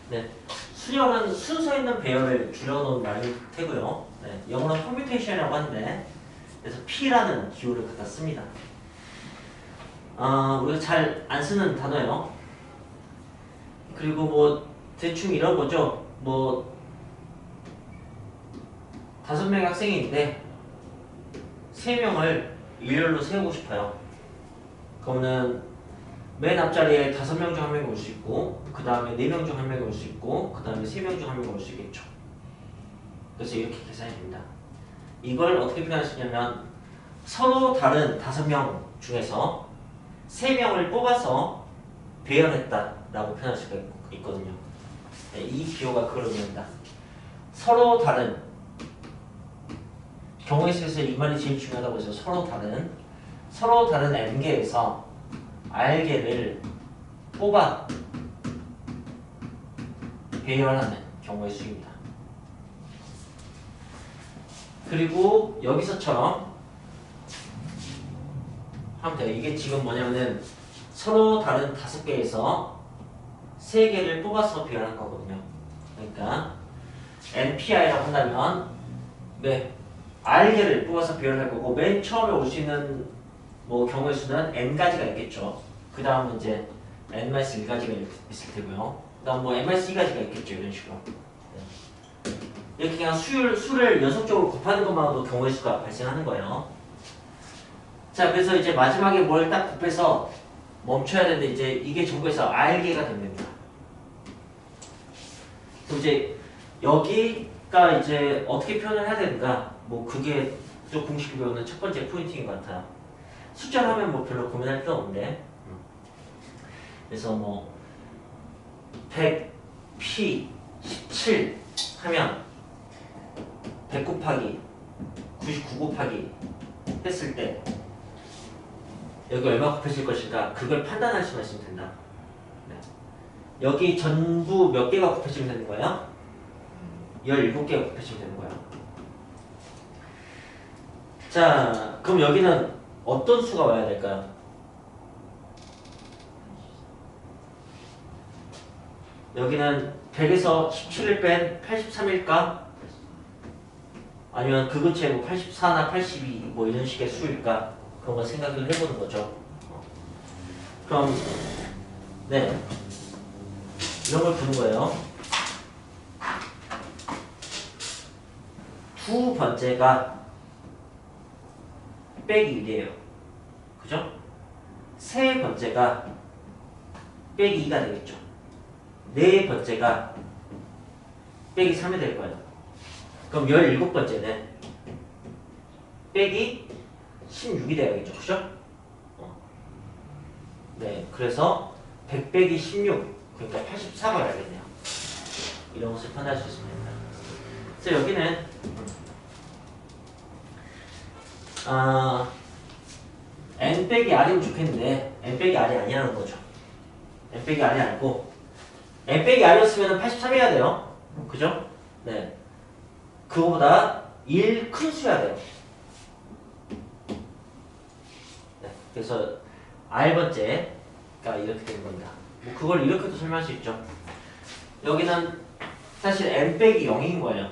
네. 수열은 순서 있는 배열을 줄여놓은 말일 테고요. 네. 영어로는 permutation이라고 하는데, 그래서 P라는 기호를 갖다 씁니다. 우리가 잘 안 쓰는 단어예요. 그리고 뭐 대충 이런 거죠. 뭐 5명의 학생인데 3명을 일렬로 세우고 싶어요. 그러면은 맨 앞자리에 5명 중 1명이 올 수 있고, 그 다음에 4명 중 1명이 올 수 있고, 그 다음에 3명 중 1명이 올 수 있겠죠. 그래서 이렇게 계산이 됩니다. 이걸 어떻게 표현할 수 있냐면, 서로 다른 5명 중에서 3명을 뽑아서 배열했다라고 표현할 수가 있거든요. 네, 이 기호가 그걸 의미합니다. 서로 다른, 경우의 수에서 이 말이 제일 중요하다고 해서 서로 다른 n개에서 r개를 뽑아 배열하는 경우의 수입니다. 그리고 여기서처럼 하면 돼요. 이게 지금 뭐냐면은 서로 다른 5개에서 3개를 뽑아서 배열한 거거든요. 그러니까 NPI라고 한다면 네, R개를 뽑아서 배열할 거고, 맨 처음에 올 수 있는 뭐 경우의 수는 N가지가 있겠죠. 그 다음은 이제 N-1가지가 있을 테고요. 그 다음 뭐 N-2가지가 있겠죠. 이런 식으로. 네. 이렇게 그냥 수를 연속적으로 곱하는 것만으로도 경우의 수가 발생하는 거예요. 자, 그래서 이제 마지막에 뭘 딱 곱해서 멈춰야 되는데, 이제 이게 전부에서 R개가 됩니다. 그럼 이제 여기가 이제 어떻게 표현을 해야 되는가? 뭐 그게 또 공식을 배우는 첫 번째 포인트인 것 같아요. 숫자로 하면 뭐 별로 고민할 필요 없는데, 그래서 뭐 100p 17 하면 100 곱하기 99 곱하기 했을 때 여기 얼마 곱해질 것인가, 그걸 판단할 수만 있으면 된다. 네. 여기 전부 몇 개가 곱해지면 되는 거예요? 17개가 곱해지면 되는 거예요. 자, 그럼 여기는 어떤 수가 와야 될까요? 여기는 100에서 17을 뺀 83일까? 아니면 그 근처에 뭐 84나 82 뭐 이런 식의 수일까? 그런 걸 생각을 해보는 거죠. 그럼 네, 이런 걸 부는 거예요. 두 번째가 빼기 1이에요. 그죠? 세 번째가 빼기 2가 되겠죠. 네 번째가 빼기 3이 될 거예요. 그럼 17번째는 빼기 16이 돼야겠죠. 그죠? 네, 그래서 100 빼기 16, 그러니까 84가 알겠네요. 이런 것을 판단할 수 있습니다. 그래서 여기는 n 빼기 r이면 좋겠는데 n 빼기 r이 아니라는 거죠. n 빼기 r이 아니고 n 빼기 r이었으면 83이어야 돼요. 그죠? 네, 그거보다 1 큰 수여야 돼요. 네, 그래서 r번째가 이렇게 되는 겁니다. 뭐 그걸 이렇게도 설명할 수 있죠. 여기는 사실 n 빼기 0인 거예요.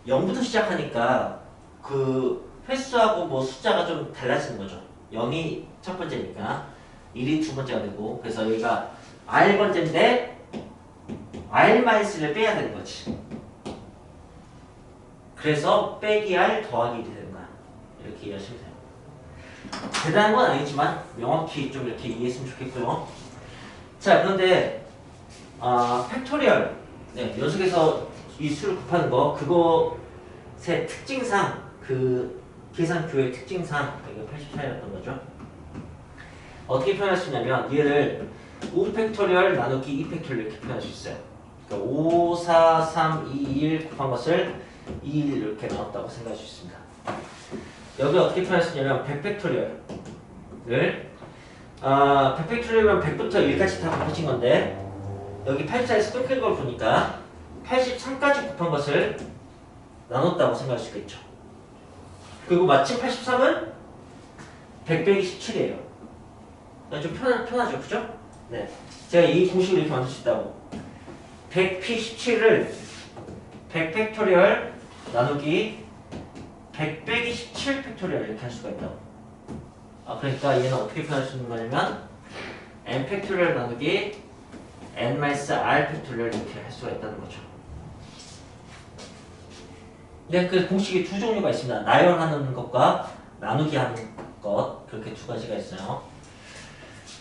0부터 시작하니까 그 횟수하고 뭐 숫자가 좀 달라지는 거죠. 0이 첫 번째니까 1이 두 번째가 되고, 그래서 여기가 r번째인데 r-를 빼야 되는 거지. 그래서 빼기 r 더하기 1이 되는 거야. 이렇게 이해하시면 돼요. 대단한 건 아니지만 명확히 좀 이렇게 이해했으면 좋겠고요. 자, 그런데 팩토리얼, 네, 연속해서 이 수를 곱하는 거, 그것의 특징상, 그 계산 교의 특징상 이거 84였던 거죠. 어떻게 표현할 수 있냐면 얘를 5팩토리얼 나누기 2팩토리얼 이렇게 표현할 수 있어요. 그러니까 5, 4, 3, 2, 1 곱한 것을 2, 1 이렇게 나눴다고 생각할 수 있습니다. 여기 어떻게 표현할 수 있냐면 100팩토리얼을 100팩토리얼이면 100부터 1까지 다 곱해진 건데, 여기 84에서 끊긴 걸 보니까 83까지 곱한 것을 나눴다고 생각할 수 있겠죠. 그리고 마침 83은 100 빼기 17이에요. 좀 편하죠, 그죠? 네, 제가 이 공식을 이렇게 만들 수 있다고. 100p17을 100 팩토리얼 나누기 100 빼기 17 팩토리얼 이렇게 할 수가 있다고. 그러니까 얘는 어떻게 표현할 수 있는 거냐면 n 팩토리얼 나누기 n 마이너스 r 팩토리얼 이렇게 할 수가 있다는 거죠. 네, 그 공식이 두 종류가 있습니다. 나열하는 것과 나누기 하는 것, 그렇게 두 가지가 있어요.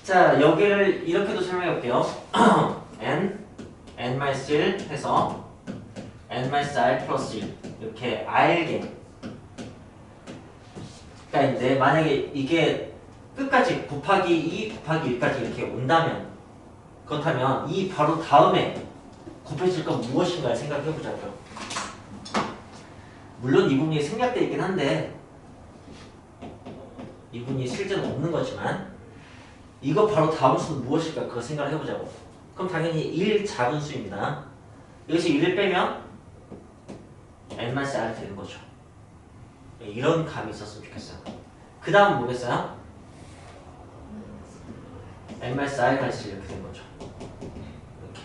자, 여기를 이렇게도 설명해 볼게요. n-1 해서 n-r 플러스 1 이렇게 r개 가 있는데, 만약에 이게 끝까지 곱하기 2 곱하기 1까지 이렇게 온다면, 그렇다면 이 바로 다음에 곱해질 건 무엇인가 생각해 보자고요. 물론 이분이 생략되어 있긴 한데, 이분이 실제는 없는 거지만, 이거 바로 다음 수는 무엇일까 그거 생각을 해보자고. 그럼 당연히 1 작은 수입니다. 여기서 1을 빼면 n-r이 되는 거죠. 이런 감이 있었으면 좋겠어요. 그 다음 뭐겠어요? n-r가 이렇게 된 거죠. 이렇게.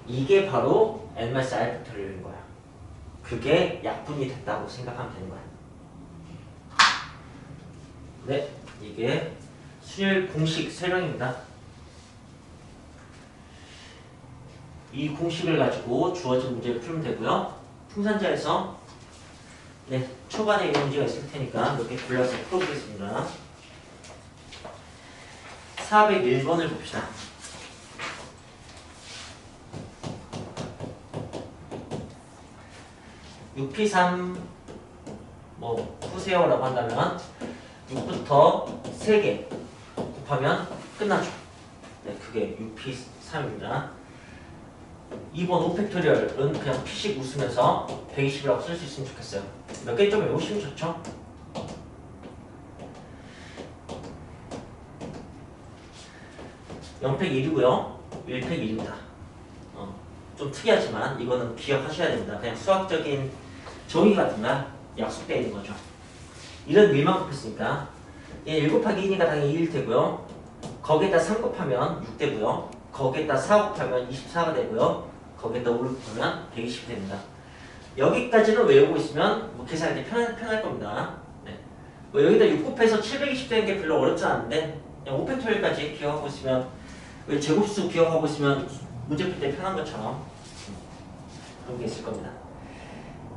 이게 바로 n-r 팩토리얼인 거야. 그게 약분이 됐다고 생각하면 되는 거야. 네, 이게 순열 공식 설명입니다. 이 공식을 가지고 주어진 문제를 풀면 되고요. 풍산자에서 네, 초반에 이 문제가 있을 테니까 몇 개 골라서 풀어보겠습니다. 401번을 봅시다. 6P3 뭐 푸세요라고 한다면 6부터 3개 곱하면 끝나죠. 네, 그게 6P3입니다. 2번 5팩토리얼은 그냥 P씩 웃으면서 120이라고 쓸 수 있으면 좋겠어요. 몇 개 좀 외우시면 좋죠. 영팩 1이고요. 1팩 1입니다. 좀 특이하지만 이거는 기억하셔야 됩니다. 그냥 수학적인 정의 같은 거 약속되어 있는 거죠. 이런 밀만 곱했으니까 1 곱하기 2니까 당연히 1일 테고요. 거기에다 3 곱하면 6 되고요. 거기에다 4 곱하면 24가 되고요. 거기에다 5를 곱하면 120이 됩니다. 여기까지는 외우고 있으면 뭐 계산할 때 편할 겁니다. 네. 뭐 여기다 6 곱해서 720 되는 게 별로 어렵지 않은데 그냥 5팩토리얼까지 기억하고 있으면 제곱수 기억하고 있으면 문제 풀 때 편한 것처럼 그런 게 있을 겁니다.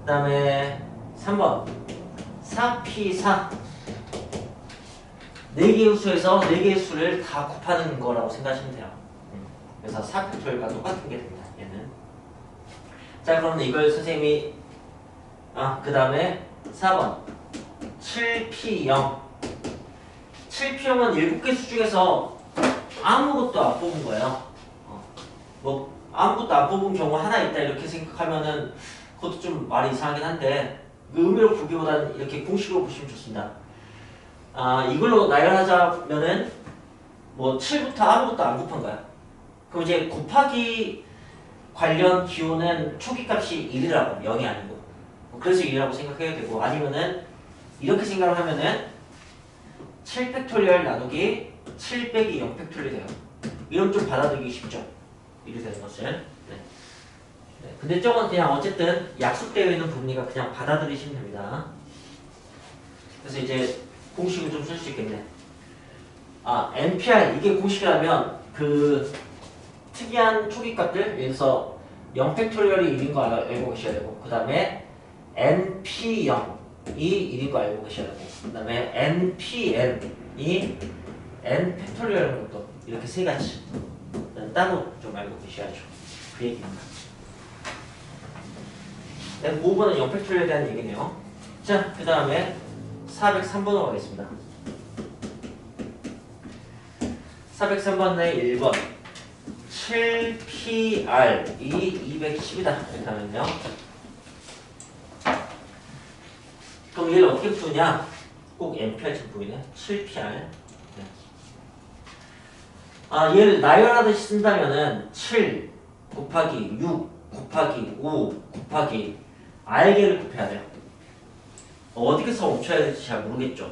그 다음에 3번 4P4 4개의 수에서 4개의 수를 다 곱하는 거라고 생각하시면 돼요. 그래서 4팩토리얼과 똑같은 게 됩니다. 얘는. 자, 그러면 이걸 선생님이 그 다음에 4번 7P0 7P0은 7개 수 중에서 아무것도 안 뽑은 거예요. 뭐 아무것도 안 뽑은 경우 하나 있다 이렇게 생각하면은 그것도 좀 말이 이상하긴 한데 의미로 보기보다는 이렇게 공식으로 보시면 좋습니다. 이걸로 나열하자면은 뭐 7부터 아무것도 안 곱한 거야. 그럼 이제 곱하기 관련 기호는 초기값이 1이라고 0이 아니고 그래서 1이라고 생각해야 되고 아니면은 이렇게 생각을 하면은 7팩토리얼 나누기 7 빼기 0 팩토리얼이 돼요. 이런 좀 받아들이기 쉽죠. 이렇게 되는 것을. 네. 근데 저건 그냥 어쨌든 약속되어 있는 부분이니까 그냥 받아들이시면 됩니다. 그래서 이제 공식을 좀 쓸 수 있겠네. NPR 이게 공식이라면 그 특이한 초기값들 예를 들어서 0팩토리얼이 1인 거 알고 계셔야 되고 그 다음에 NP0이 1인 거 알고 계셔야 되고 그 다음에 NPN이 N팩토리얼인 것도 이렇게 세 가지 따로 좀 알고 계셔야죠. 그 얘기입니다. 네, 5번은 0팩토리얼에 대한 얘기네요. 자, 그 다음에 403번으로 가겠습니다. 403번의 1번 7PR이 210이다 이렇게 하면요. 그럼 얘를 어떻게 푸냐? 꼭 NPR처럼 보이네. 7PR. 얘를 나열하듯이 쓴다면은 7 곱하기 6 곱하기 5 곱하기 R개를 곱해야 돼요. 어디서 멈춰야 될지 잘 모르겠죠.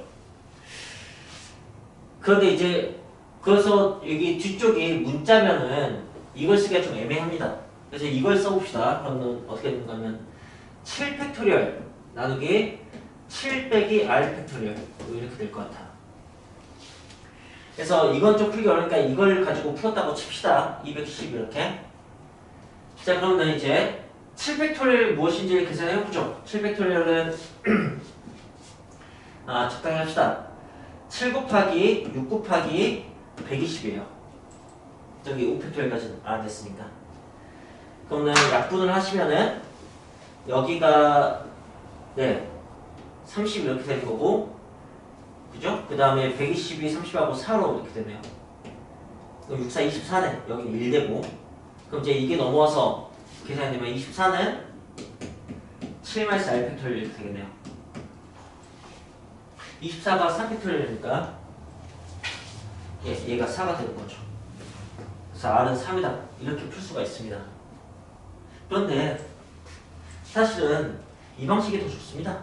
그런데 이제 그래서 여기 뒤쪽이 문자면은 이걸 쓰기가 좀 애매합니다. 그래서 이걸 써봅시다. 그러면 어떻게 되는가 하면 7 팩토리얼 나누기 7 빼기 r 팩토리얼 이렇게 될 것 같아. 그래서 이건 좀 풀기 어려우니까 이걸 가지고 풀었다고 칩시다. 210 이렇게. 자, 그러면 이제 7 팩토리얼 무엇인지 계산해보죠. 7 팩토리얼은 적당히 합시다. 7 곱하기 6 곱하기 120이에요. 저기 5 팩토리얼까지는 알아냈으니까. 그러면 약분을 하시면은 여기가 30 이렇게 되는 거고, 그죠? 그 다음에 120이 30하고 4로 이렇게 되네요. 그럼 6, 4, 24네. 여기는 1되고. 그럼 이제 이게 넘어와서 계산이 되면 24는 7 마이너스 r 팩토리얼 이렇게 되겠네요. 24가 3 팩토리얼이니까 얘가 4가 되는 거죠. 그래서 r은 3이다. 이렇게 풀 수가 있습니다. 그런데 사실은 이 방식이 더 좋습니다.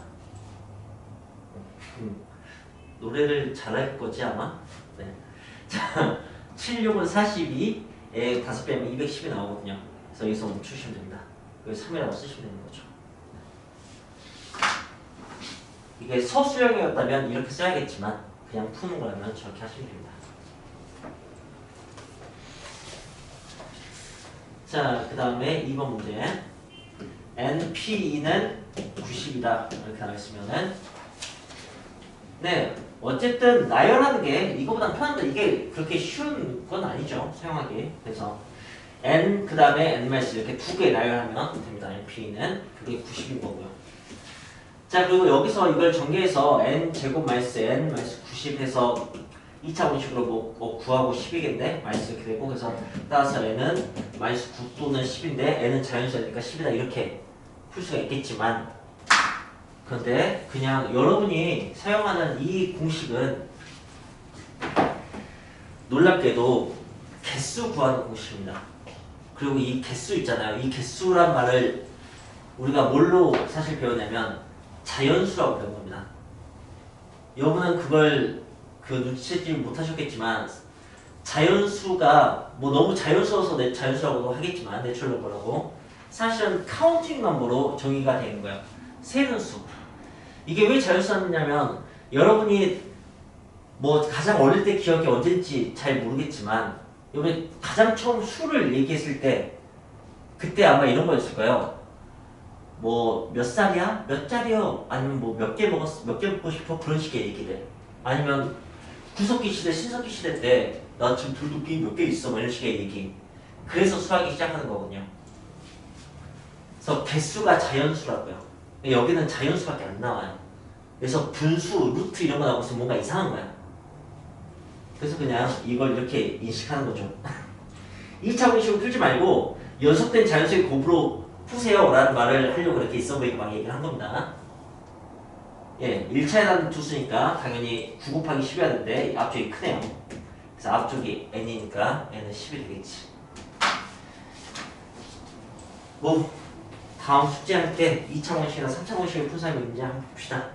노래를 잘할 거지 아마? 네. 자, 7, 6은 42, 에 5 빼면 210이 나오거든요. 그래서 여기서 멈추시면 됩니다. 여기 3이라고 쓰시면 되는 거죠. 이게 서술형이었다면 이렇게 써야겠지만 그냥 푸는 거라면 저렇게 하시면 됩니다. 자, 그 다음에 2번 문제. NPE는 90이다. 이렇게 나와있으면은 어쨌든 나열하는 게 이거보다 편한데 이게 그렇게 쉬운 건 아니죠. 사용하기. 그래서 N 그 다음에 N 마이너스 이렇게 두 개 나열하면 됩니다. NPE는 그게 90인 거고요. 자, 그리고 여기서 이걸 전개해서 N 제곱 마이너스 N 마이너스 90 해서 2차 원식으로 뭐 9하고 10이겠네? 마이너스 이렇게 되고, 그래서 따라서 N은 마이너스 9 또는 10인데 N은 자연수니까 10이다 이렇게 풀 수가 있겠지만, 그런데 그냥 여러분이 사용하는 이 공식은 놀랍게도 개수 구하는 공식입니다. 그리고 이 개수 있잖아요. 이 개수란 말을 우리가 뭘로 사실 배웠냐면 자연수라고 배운 겁니다. 여러분은 그걸 눈치채지 못하셨겠지만 자연수가 뭐 너무 자연스러워서 자연수라고도 하겠지만 내추럴 넘버라고 사실은 카운팅 넘버로 정의가 되는 거예요. 세는 수. 이게 왜 자연수냐면 여러분이 뭐 가장 어릴 때 기억이 언제인지 잘 모르겠지만 여러분이 가장 처음 수를 얘기했을 때 그때 아마 이런 거였을 거예요. 뭐 몇 살이야? 몇 짜리요? 아니면 뭐 몇 개 먹었어? 몇 개 먹고 싶어? 그런 식의 얘기를. 아니면 구석기 시대, 신석기 시대 때 나 지금 돌도끼 몇 개 있어? 뭐 이런 식의 얘기. 그래서 수학이 시작하는 거거든요. 그래서 개수가 자연수라고요. 여기는 자연수밖에 안 나와요. 그래서 분수, 루트 이런 거 나오고 있으면 뭔가 이상한 거야. 그래서 그냥 이걸 이렇게 인식하는 거죠. 2차 공식으로 풀지 말고 연속된 자연수의 곱으로 푸세요 라는 말을 하려고 이렇게 있어 보이게 막 얘기를 한 겁니다. 1차에는 두수니까 당연히 9 곱하기 10이 하는데 앞쪽이 크네요. 그래서 앞쪽이 n이니까 n은 10이 되겠지. 뭐 다음 숙제할 때 2차 공식이나 3차 공식을 푼 사람이 있는지 한번 봅시다.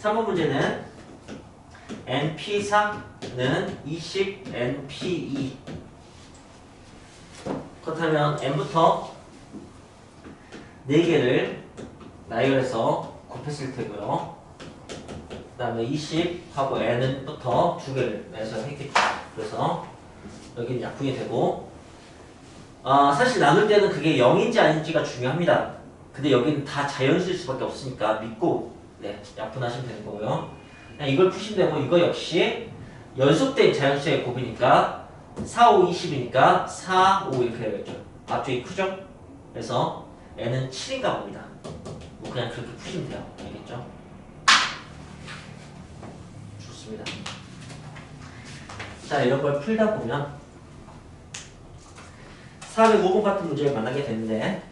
3번 문제는 NP4는 20 NP2 그렇다면 n부터 4개를 나열해서 곱했을 테고요. 그 다음에 20하고 n부터 2개를 내서 했겠죠. 그래서 여기는 약분이 되고 사실 나눌 때는 그게 0인지 아닌지가 중요합니다. 근데 여기는 다 자연수일 수밖에 없으니까 믿고 약분하시면 되는 거고요. 이걸 푸시면 되고 이거 역시 연속된 자연수의 곱이니까 4, 5, 20이니까 4, 5 이렇게 되겠죠. 앞쪽이 크죠? 그래서 n은 7인가 봅니다. 뭐 그냥 그렇게 푸시면 돼요. 알겠죠? 좋습니다. 자, 이런 걸 풀다 보면 405번 같은 문제를 만나게 되는데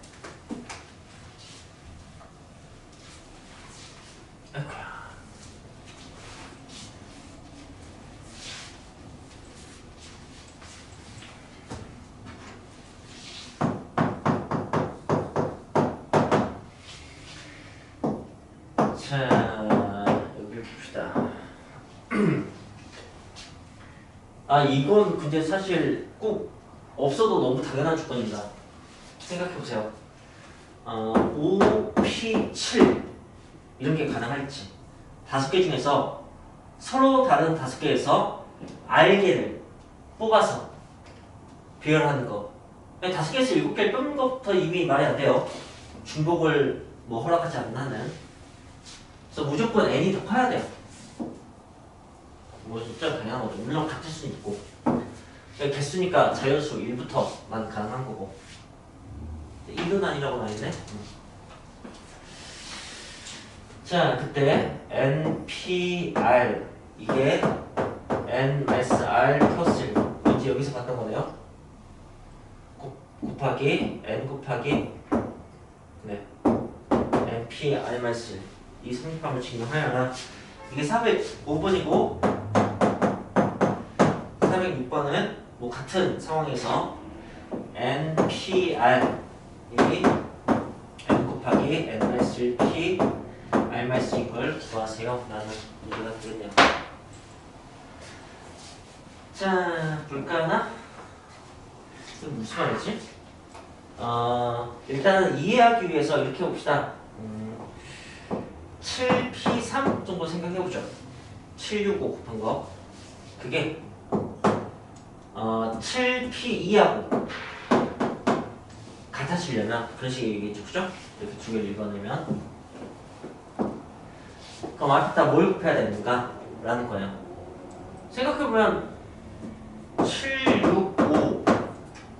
자, 여기 봅시다. 이건 근데 사실 꼭 없어도 너무 당연한 조건입니다. 생각해보세요. 5P7 이런 게 가능할지. 5개 중에서 서로 다른 5개에서 R개를 뽑아서 배열하는 거. 5개에서 7개를 뽑는 것부터 이미 말이 안 돼요. 중복을 뭐 허락하지 않는 한은. 그래서 무조건 n이 더 커야 돼요. 뭐 숫자 당연한 거죠. 물론 같을 수는 있고. 개수니까 자연수 1부터만 가능한 거고. 1은 아니라고 나있네. 자, 그때 NPR 이게 N-R 플러스 1 이제 여기서 봤던 거네요. 곱하기 N 곱하기 네 NPR-1 이 성립함을 증명하여라. 이게 405번이고 406번은 뭐 같은 상황에서 NPR 이 N 곱하기 N-1P R-2걸 구하세요 라는 문제가 되겠네요. 자, 볼까나? 이게 무슨 말이지? 일단은 이해하기 위해서 이렇게 봅시다. 7P3 정도 생각해보죠. 765 곱한 거. 그게 7P2하고 같아지려면 그런 식의 얘기겠죠. 그죠? 이렇게 두 개를 읽어내면 그럼 앞에다 뭘 곱해야 되는가? 라는 거예요. 생각해보면 765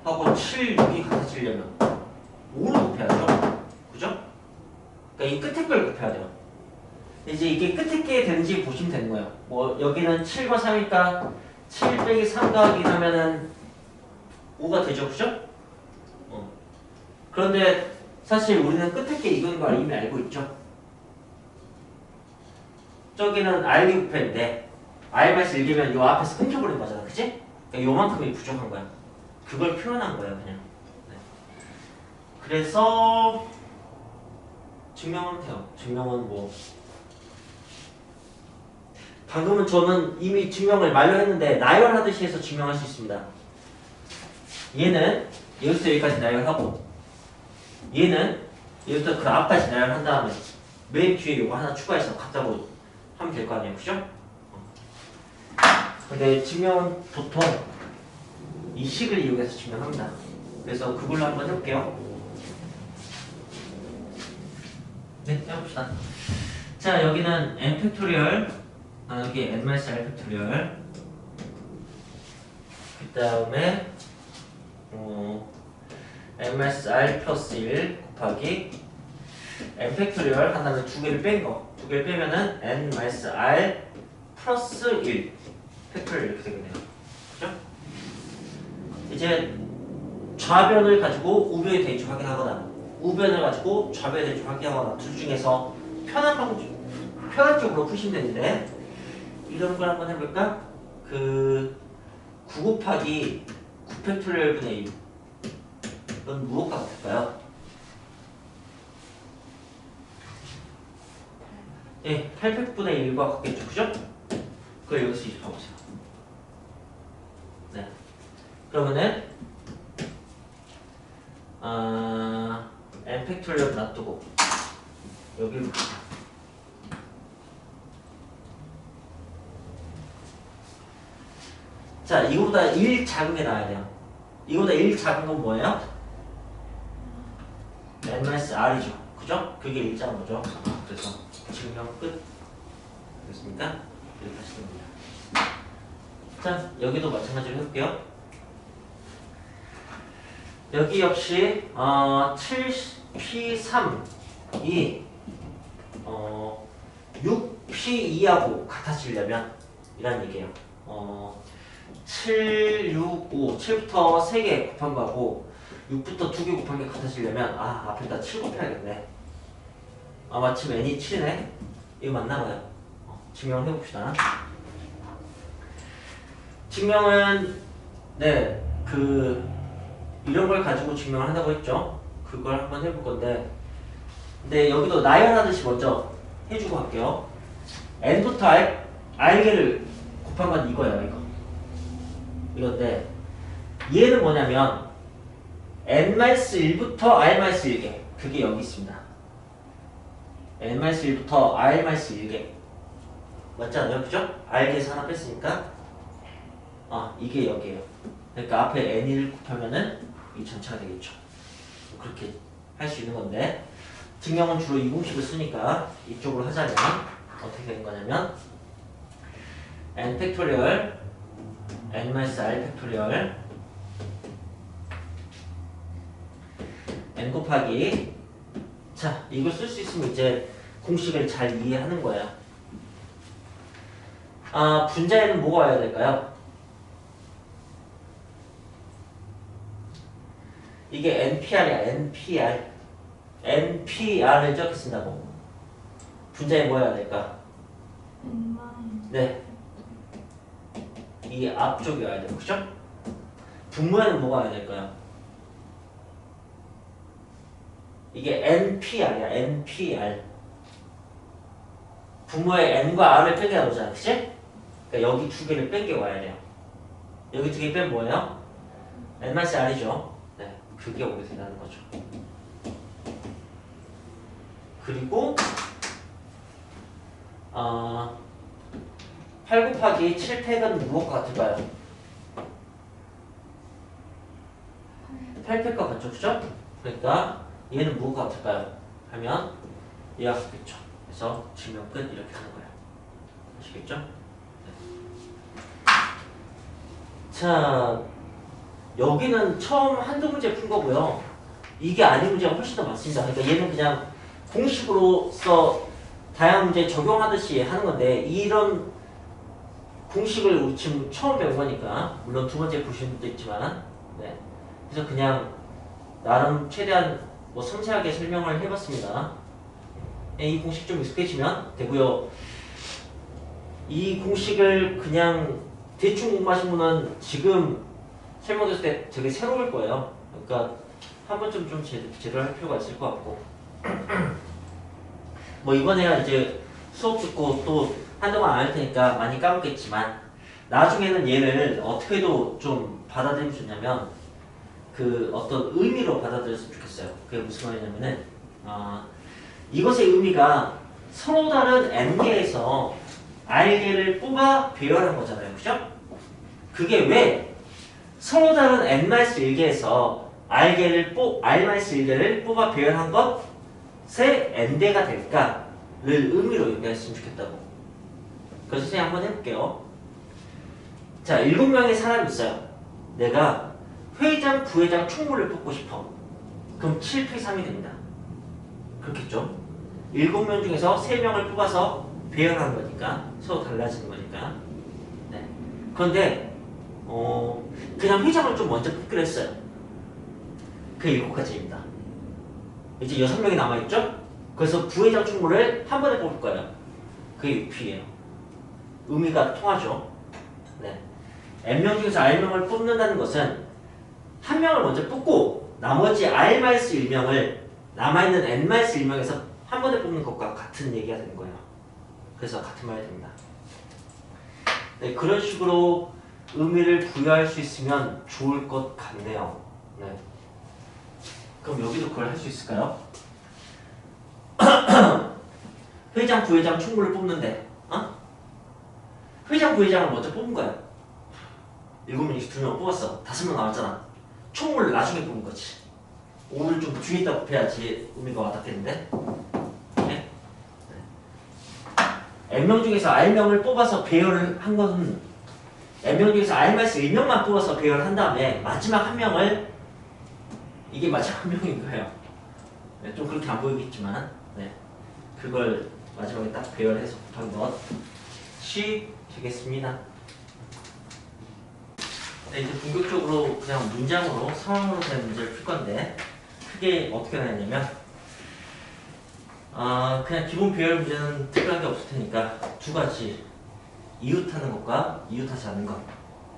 하고 76이 같아지려면 5를 곱해야죠. 그죠? 그러니까 이 끝에 걸 곱해야 돼요. 이제 이게 끝에 게 되는지 보시면 되는 거예요. 뭐 여기는 7과 3이니까 7 빼기 3 더하기 하면은 5가 되죠. 그죠? 그런데 사실 우리는 끝에 게 이건 걸 이미 알고 있죠. 저기는 R이 곱했는데 R-1개면 요 앞에서 끊겨버린 거잖아. 그치? 그러니까 요만큼이 부족한 거야. 그걸 표현한 거예요. 그냥. 네. 그래서 증명하면 돼요. 증명은 뭐 방금은 저는 이미 증명을 말로 했는데 나열하듯이 해서 증명할 수 있습니다. 얘는 여기서 여기까지 나열하고 얘는 여기부터 그 앞까지 나열한 다음에 맨 뒤에 요거 하나 추가해서 같다고 하면 될 거 아니에요. 그죠? 근데 증명은 보통 이 식을 이용해서 증명합니다. 그래서 그걸로 한번 해볼게요. 네, 해봅시다. 자, 여기는 n 팩토리얼, 여기 n-r 팩토리얼, 그 다음에 n-r 플러스 1 곱하기 n 팩토리얼 한 다음에 두 개를 뺀 거. 두 개를 빼면은 n-r 플러스 1 팩토리얼 이렇게 되겠네요. 그죠? 이제 좌변을 가지고 우변의 대입 확인하거나 우변을 가지고 좌변의 대입 확인하거나 둘 중에서 편한 쪽으로 푸시면 되는데 이런 걸 한번 해볼까? 9 곱하기 9 팩토리얼 분의 1 이건 무엇과 같을까요? 예, 800분의 1과 같겠죠, 그죠? 그걸 여기서 이제 봐보세요. 네. 그러면은, n 팩토리얼 놔두고, 여기를 봅시다. 자, 이거보다 1 작은 게 나와야 돼요. 이거보다 1 작은 건 뭐예요? n-r이죠. 그죠? 그게 1 작은 거죠. 그래서 증명 끝. 됐습니까? 이렇게 하시면 됩니다. 자, 여기도 마찬가지로 해볼게요. 여기 역시 7P3이 6P2하고 같아지려면 이란 얘기예요. 7, 6, 5, 7부터 3개 곱한 거하고 6부터 2개 곱한 게 같아지려면 앞에다 7 곱해야겠네. 마침 n이 7이네. 이거 맞나 봐요. 증명을 해봅시다. 증명은 네, 이런 걸 가지고 증명을 한다고 했죠. 그걸 한번 해볼 건데 근데 여기도 나열하듯이 먼저 해주고 갈게요. n부터 r개를 곱한 건 이거예요. 이건데 얘는 뭐냐면 n-1부터 r-1개 그게 여기 있습니다. n-1부터 r-1개 맞지 않아요? 그죠? r에서 하나 뺐으니까 이게 여기에요. 그러니까 앞에 n을 곱하면은 이 전체가 되겠죠. 그렇게 할 수 있는 건데 증명은 주로 이 공식을 쓰니까 이쪽으로 하자면 어떻게 되는 거냐면 n 팩토리얼 n-r 팩토리얼 n 곱하기 자 이걸 쓸 수 있으면 이제 공식을 잘 이해하는 거예요. 분자에는 뭐가 와야 될까요? 이게 NPR이야. NPR NPR을 저렇게 쓴다고. 분자에 뭐 해야 될까? 네, 이 앞쪽이 와야 돼요. 그죠? 분모에는 뭐가 와야 될까요? 이게 NPR이야. NPR 분모에 N과 R을 빼게 나오잖아. 그치? 그러니까 여기 두 개를 뺀 게 와야 돼요. 여기 두 개 빼면 뭐예요? N-R이죠. 네, 그게 오게 된다는 거죠. 그리고 8 곱하기 7팩은 무엇과 같을까요? 8팩과 같죠? 그죠? 그러니까 얘는 무엇과 같을까요? 하면 얘가 같겠죠. 그래서 증명 끝 이렇게 하는 거예요. 아시겠죠? 네. 자, 여기는 처음 한두 문제 푼 거고요. 이게 아닌 문제가 훨씬 더 많습니다. 그러니까 얘는 그냥 공식으로서 다양한 문제에 적용하듯이 하는 건데 이런 공식을 우리 지금 처음 배운 거니까 물론 두 번째 보시는 분도 있지만 네. 그래서 그냥 나름 최대한 뭐 섬세하게 설명을 해봤습니다. 이 공식 좀 익숙해지면 되고요. 이 공식을 그냥 대충 공부하신 분은 지금 설명했을 때 되게 새로울 거예요. 그러니까 한 번쯤 좀 제대로 할 필요가 있을 것 같고 뭐 이번에야 이제 수업 듣고 또 한동안 안 할 테니까 많이 까먹겠지만 나중에는 얘를 어떻게도 좀 받아들이면 좋냐면 그 어떤 의미로 받아들였으면 좋겠어요. 그게 무슨 말이냐면은 이것의 의미가 서로 다른 n개에서 r개를 뽑아 배열한 거잖아요. 그죠? 그게 왜 서로 다른 n-1개에서 r-1개를 뽑아 배열한 것의 n대가 될까를 의미로 얘기했으면 좋겠다고. 그래서 선생님 한번 해볼게요. 자, 7명의 사람이 있어요. 내가 회장, 부회장, 총무를 뽑고 싶어. 그럼 7피3이 됩니다. 그렇겠죠? 7명 중에서 3명을 뽑아서 배열하는 거니까 서로 달라지는 거니까. 네. 그런데 그냥 회장을 좀 먼저 뽑기로 했어요. 그게 7가지입니다. 이제 6명이 남아있죠? 그래서 부회장, 총무를 한 번에 뽑을 거예요. 그게 6P예요. 의미가 통하죠. 네. N명 중에서 R명을 뽑는다는 것은 한 명을 먼저 뽑고 나머지 R-1명을 남아있는 N-1명에서 한 번에 뽑는 것과 같은 얘기가 되는 거예요. 그래서 같은 말이 됩니다. 네, 그런 식으로 의미를 부여할 수 있으면 좋을 것 같네요. 네. 그럼 여기도 그걸 할 수 있을까요? 회장, 부회장, 총무를 뽑는데 회장, 부회장을 먼저 뽑은 거야. 7명에서 2명 뽑았어. 5명 남았잖아. 총무를 나중에 뽑은 거지. 5를 좀 뒤에다 곱해야지 의미가 와닿겠는데? 네? N명 중에서 R명을 뽑아서 배열을 한 것은 N명 중에서 R-1명만 뽑아서 배열을 한 다음에 마지막 한 명을 이게 마지막 한 명인 거예요. 네, 좀 그렇게 안 보이겠지만 네. 그걸 마지막에 딱 배열해서 곱한 것이 되겠습니다. 네, 이제 본격적으로 그냥 문장으로 상황으로 된 문제를 풀 건데 크게 어떻게 나냐면 그냥 기본 배열 문제는 특별한 게 없을 테니까 2가지 이웃하는 것과 이웃하지 않는 것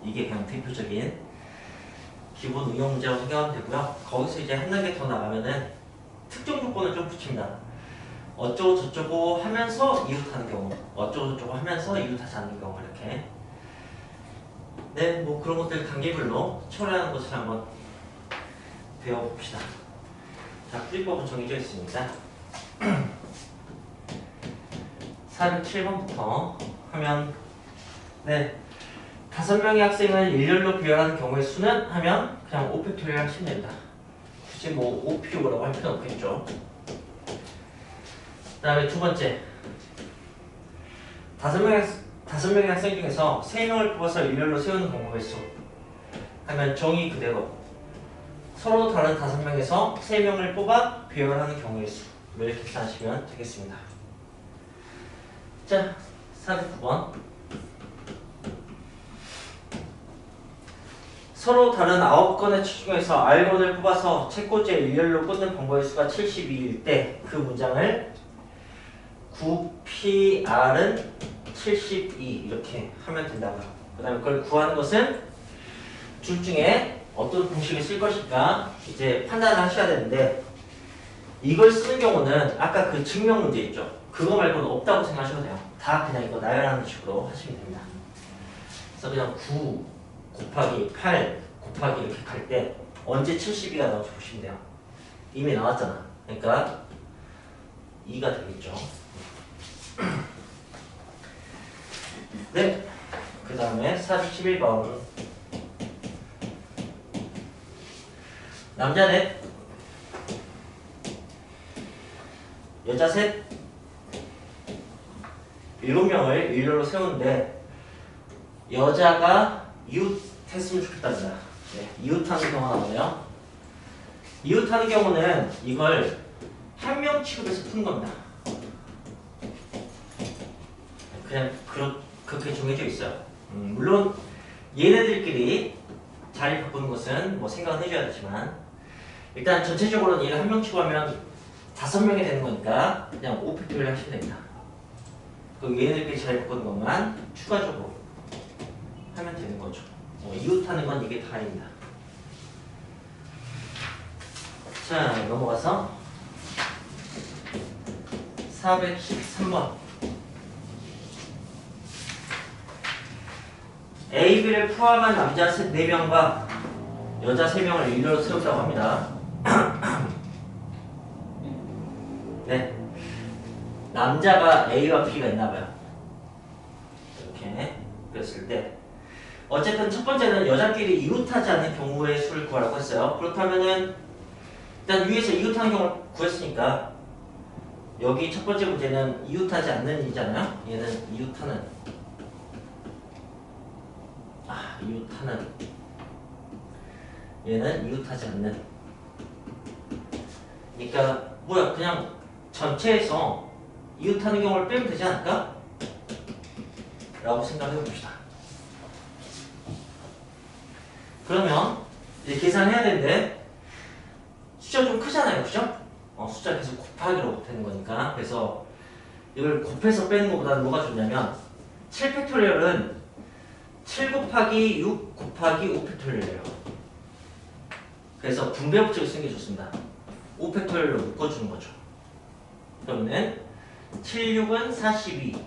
이게 그냥 대표적인 기본 응용 문제라고 생각하면 되고요. 거기서 이제 한 단계 더 나가면은 특정 조건을 좀 붙입니다. 어쩌고 저쩌고 하면서 이웃하는 경우, 어쩌고 저쩌고 하면서 이웃하지 않는 경우 이렇게. 네, 뭐 그런 것들 단계별로 처리하는 것을 한번 배워봅시다. 자, 풀이법은 정해져 있습니다. 407번부터 하면 네 5명의 학생을 일렬로 비율하는 경우의 수는 하면 그냥 5팩토리얼 하시면 됩니다. 굳이 뭐 5PO라고 할 필요는 없겠죠. 그 다음에 두 번째 5명의 학생 중에서 3명을 뽑아서 일렬로 세우는 경우의 수 하면 정의 그대로 서로 다른 5명에서 3명을 뽑아 비율하는 경우의 수를 계산하시면 되겠습니다. 자, 409번 서로 다른 9건의 책 중에서 R건을 뽑아서 책꽂이에 일렬로 꽂는 번거의 수가 72일 때 그 문장을 9PR은 72 이렇게 하면 된다고요. 그 다음에 그걸 구하는 것은 둘 중에 어떤 공식을 쓸 것일까 이제 판단을 하셔야 되는데 이걸 쓰는 경우는 아까 그 증명 문제 있죠. 그거 말고는 없다고 생각하셔도 돼요. 다 그냥 이거 나열하는 식으로 하시면 됩니다. 그래서 그냥 9 곱하기 8 곱하기 이렇게 갈 때 언제 72가 나올지 보시면 돼요. 이미 나왔잖아. 그러니까 2가 되겠죠. 네. 그 다음에 411번 남자 넷 여자 셋 7명을 일렬로 세우는데 여자가 이웃했으면 좋겠답니다. 네, 이웃하는 경우가 나오네요. 이웃하는 경우는 이걸 한 명 취급해서 푸는 겁니다. 그냥 그렇게 정해져 있어요. 물론 얘네들끼리 자리 바꾸는 것은 뭐 생각은 해줘야 되지만 일단 전체적으로는 얘를 한 명 취급하면 5명이 되는 거니까 그냥 5팩토리얼 하시면 됩니다. 그 얘네들끼리 자리 바꾸는 것만 추가적으로 하면 되는 거죠. 이웃하는 건 이게 다입니다. 자, 넘어가서 413번 A, B를 포함한 남자 4명과 여자 3명을 일렬로 세운다고 합니다. 네, 남자가 A와 B가 있나봐요. 이렇게 그랬을 때 어쨌든 첫 번째는 여자끼리 이웃하지 않는 경우의 수를 구하라고 했어요. 그렇다면은 일단 위에서 이웃하는 경우를 구했으니까 여기 첫 번째 문제는 이웃하지 않는 이잖아요. 얘는 이웃하는 이웃하는 얘는 이웃하지 않는 그러니까 뭐야 그냥 전체에서 이웃하는 경우를 빼면 되지 않을까? 라고 생각해 봅시다. 그러면 이제 계산해야 되는데 숫자 좀 크잖아요. 그죠? 숫자 계속 곱하기로 되는 거니까 그래서 이걸 곱해서 빼는 것보다는 뭐가 좋냐면 7팩토리얼은 7 곱하기 6 곱하기 5팩토리얼이에요. 그래서 분배 법칙을 쓰는 게 좋습니다. 5팩토리얼로 묶어주는 거죠. 그러면은 7, 6은 42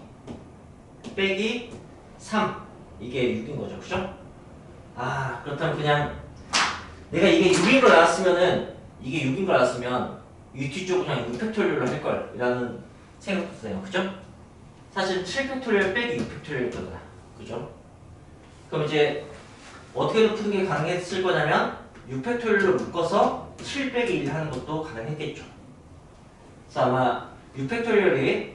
빼기 3 이게 6인 거죠. 그죠? 그렇다면 그냥 내가 이게 6인 걸 알았으면은 이게 6인 걸 알았으면 이 뒤쪽을 그냥 6팩토리얼로 할걸 이라는 생각도 드네요. 그죠? 사실 7팩토리얼 빼기 6팩토리얼 거잖아. 그죠? 그럼 이제 어떻게 푸는 게 가능했을 거냐면 6팩토리얼로 묶어서 7 빼기 1 하는 것도 가능했겠죠. 그래서 아마 6팩토리얼이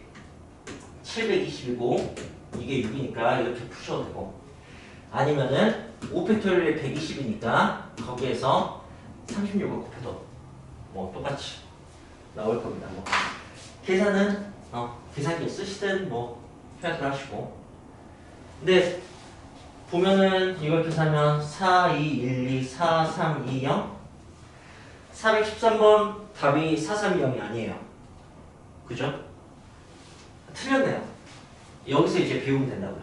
720이고 이게 6이니까 이렇게 푸셔도 되고 아니면은 5팩토리얼이 120이니까 거기에서 36을 곱해도 뭐 똑같이 나올 겁니다. 뭐 계산은 계산기 쓰시든 뭐 표현을 하시고 근데 보면은 이걸 계산하면 4, 2, 1, 2, 4, 3, 2, 0 413번 답이 4, 3, 2, 0이 아니에요. 그죠? 틀렸네요. 여기서 이제 배우면 된다고요.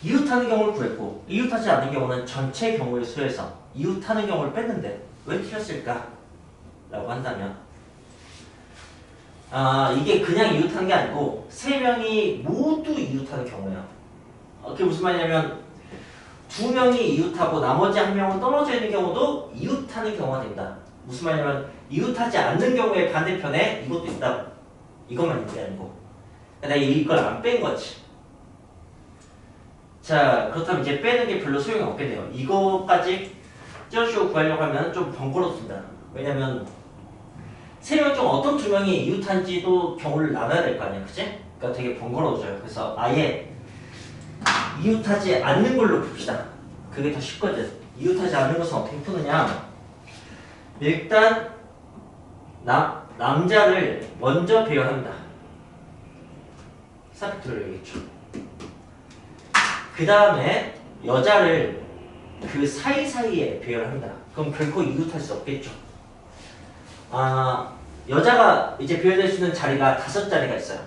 이웃하는 경우를 구했고 이웃하지 않는 경우는 전체 경우의 수에서 이웃하는 경우를 뺐는데 왜 틀렸을까? 라고 한다면 이게 그냥 이웃하는 게 아니고 3명이 모두 이웃하는 경우예요. 그게 무슨 말이냐면 두 명이 이웃하고 나머지 한 명은 떨어져 있는 경우도 이웃하는 경우가 됩니다. 무슨 말이냐면 이웃하지 않는 경우에 반대편에 이것도 있다. 이것만 있는 게 아니고. 내가 이걸 안 뺀 거지. 자, 그렇다면 이제 빼는 게 별로 소용이 없게 돼요. 이거까지 찌어주고 구하려고 하면 좀 번거롭습니다. 왜냐면 세 명 중 어떤 두 명이 이웃한지도 경우를 나눠야 될 거 아니야, 그치? 그러니까 되게 번거로워져요. 그래서 아예 이웃하지 않는 걸로 풉시다. 그게 더 쉽거든. 이웃하지 않는 것은 어떻게 푸느냐? 일단 남자를 먼저 배열합니다. 사팩트를 얘기했죠. 그 다음에 여자를 그 사이사이에 배열합니다. 그럼 결코 이웃할 수 없겠죠. 여자가 이제 배열될 수 있는 자리가 5자리가 있어요.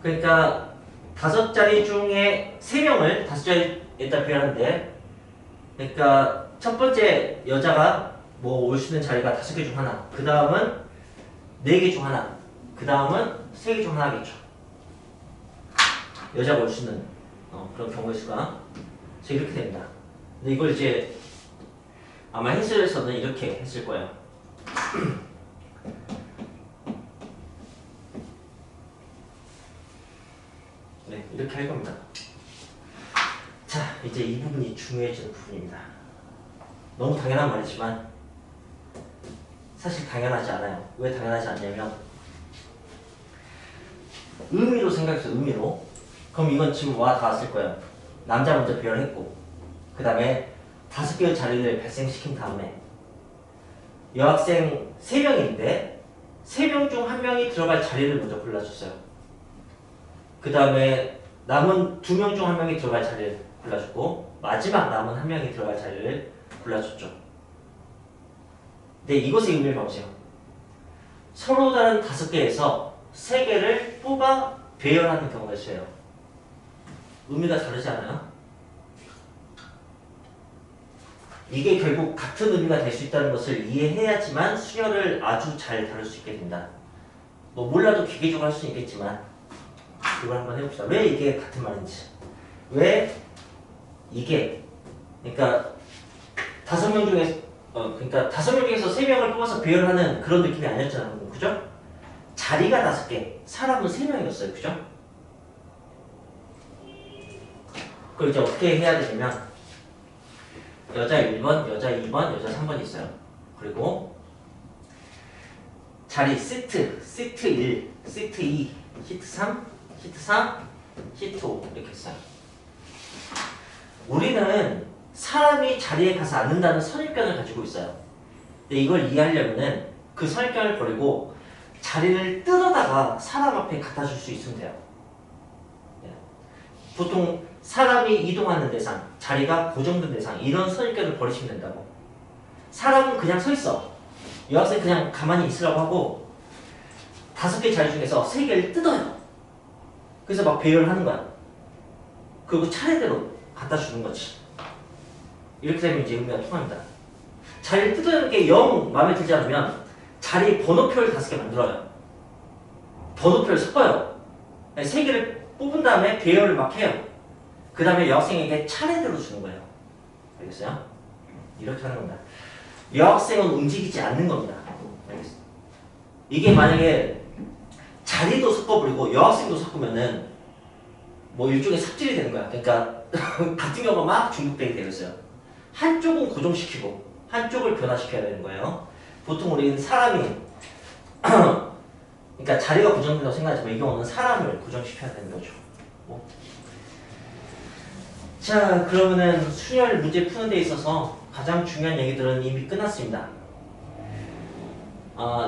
그러니까 5자리 중에 3명을 5자리에다 배열하는데, 그러니까 첫 번째 여자가 뭐 올 수 있는 자리가 5개 중 하나, 그 다음은 4개 중 하나, 그 다음은 3개 중 하나겠죠. 여자가 올 수 있는 그런 경우의 수가. 그래서 이렇게 됩니다. 근데 이걸 이제 아마 행실에서는 이렇게 했을 거예요. 네, 이렇게 할 겁니다. 자, 이제 이 부분이 중요해지는 부분입니다. 너무 당연한 말이지만 사실 당연하지 않아요. 왜 당연하지 않냐면 의미로 생각해서 의미로. 그럼 이건 지금 와 닿았을 거예요. 남자 먼저 배열했고 그 다음에 5개의 자리를 발생시킨 다음에 여학생 3명인데 3명 중 1명이 들어갈 자리를 먼저 골라줬어요. 그 다음에 남은 2명 중 1명이 들어갈 자리를 골라줬고 마지막 남은 1명이 들어갈 자리를 골라줬죠. 근데 이것의 의미를 봐보세요. 서로 다른 5개에서 3개를 뽑아 배열하는 경우가 있어요. 의미가 다르지 않아요? 이게 결국 같은 의미가 될 수 있다는 것을 이해해야지만 수열을 아주 잘 다룰 수 있게 된다. 뭐 몰라도 기계적으로 할 수는 있겠지만 이걸 한번 해봅시다. 왜 이게 같은 말인지. 왜 이게 그러니까 5명 중에 그러니까 5명 중에서 3명을 뽑아서 배열하는 그런 느낌이 아니었잖아요. 그죠? 자리가 5개, 사람은 3명이었어요. 그죠? 그걸 이제 어떻게 해야 되냐면 여자 1번, 여자 2번, 여자 3번이 있어요. 그리고 자리 시트 1, 시트 2, 시트 3, 시트 4, 시트 5 이렇게 있어요. 우리는 사람이 자리에 가서 앉는다는 선입견을 가지고 있어요. 근데 이걸 이해하려면은 그 선입견을 버리고 자리를 뜯어다가 사람 앞에 갖다 줄 수 있으면 돼요. 보통 사람이 이동하는 대상, 자리가 고정된 대상 이런 선입견을 버리시면 된다고. 사람은 그냥 서 있어. 여학생 그냥 가만히 있으라고 하고 5개 자리 중에서 3개를 뜯어요. 그래서 막 배열하는 거야. 그리고 차례대로 갖다 주는 거지. 이렇게 되면 이제 의미가 통합니다. 자리를 뜯어내는 게 영 마음에 들지 않으면 자리 번호표를 5개 만들어요. 번호표를 섞어요. 3개를 뽑은 다음에 배열을 막 해요. 그 다음에 여학생에게 차례대로 주는 거예요. 알겠어요? 이렇게 하는 겁니다. 여학생은 움직이지 않는 겁니다. 알겠어요? 이게 만약에 자리도 섞어버리고 여학생도 섞으면은 뭐 일종의 삽질이 되는 거야. 그러니까 같은 경우가 막 중복되게 되어 있어요. 한쪽은 고정시키고 한쪽을 변화시켜야 되는 거예요. 보통 우리는 사람이 그러니까 자리가 고정된다고 생각하지만 이 경우는 사람을 고정시켜야 되는 거죠. 뭐. 자, 그러면은 수열 문제 푸는 데 있어서 가장 중요한 얘기들은 이미 끝났습니다.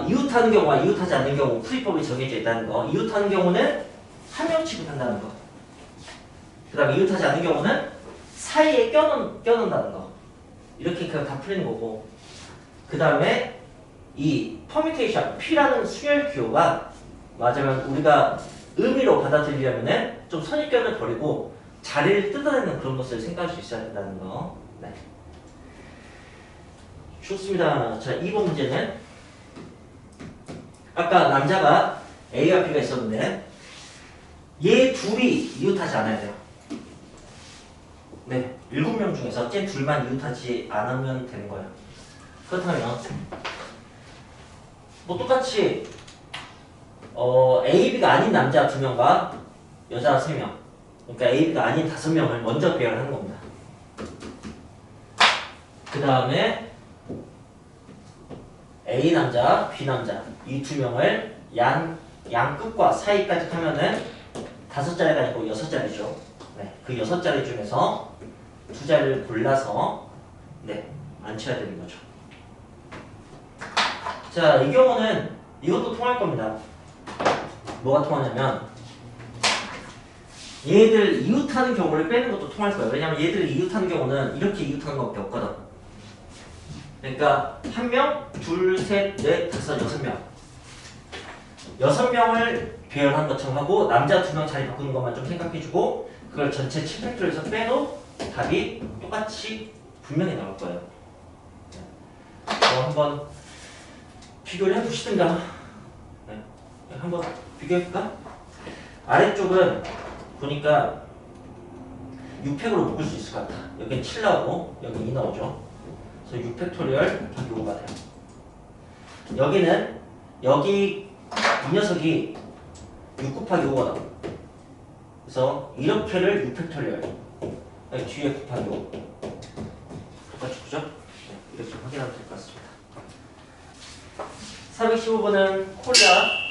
이웃하는 경우와 이웃하지 않는 경우 풀이법이 정해져 있다는 거. 이웃하는 경우는 한 명 취급한다는 거. 그 다음에 이웃하지 않는 경우는 사이에 껴놓는다는 거. 이렇게 그냥 다 풀리는 거고. 그 다음에 이 퍼뮤테이션, P라는 수열 기호가 맞으면 우리가 의미로 받아들이려면은 좀 선입견을 버리고 자리를 뜯어내는 그런 것을 생각할 수 있어야 된다는 거. 네. 좋습니다. 자, 2번 문제는 아까 남자가 A와 B가 있었는데 얘 둘이 이웃하지 않아야 돼요. 네, 7명 중에서 쟤 둘만 이웃하지 않으면 되는 거예요. 그렇다면 뭐 똑같이 A, B가 아닌 남자 2명과 여자 3명, 그러니까 A, B가 아닌 5명을 먼저 배열하는 겁니다. 그 다음에 A 남자, B 남자 이 2명을 양 끝과 사이까지 하면은 5자리가 아니고 6자리죠. 네, 그 6자리 중에서 2자리를 골라서 네, 앉혀야 되는 거죠. 자, 이 경우는 이것도 통할 겁니다. 뭐가 통하냐면 얘들 이웃하는 경우를 빼는 것도 통할 거예요. 왜냐면 얘들 이웃하는 경우는 이렇게 이웃하는 것밖에 없거든. 그러니까 1명, 둘, 셋, 넷, 다섯, 6명 6명을 배열한 것처럼 하고 남자 2명 자리 바꾸는 것만 좀 생각해주고 그걸 전체 7팩토리에서 빼도 답이 똑같이 분명히 나올 거예요. 한번 비교를 해보시든가. 네. 한번 비교해볼까? 아래쪽은 보니까 6팩으로 묶을 수 있을 것 같아. 여긴 7 나오고 여기 2 나오죠. 그래서 6팩토리얼 답이 5가 돼요. 여기는 여기 이 녀석이 6 곱하기 5거든. 그래서 이렇게를 6팩토리얼 여기 뒤에 곱하기 5 똑같이 그죠? 네, 이렇게 확인하면 될 것 같습니다. 415번은 코리아.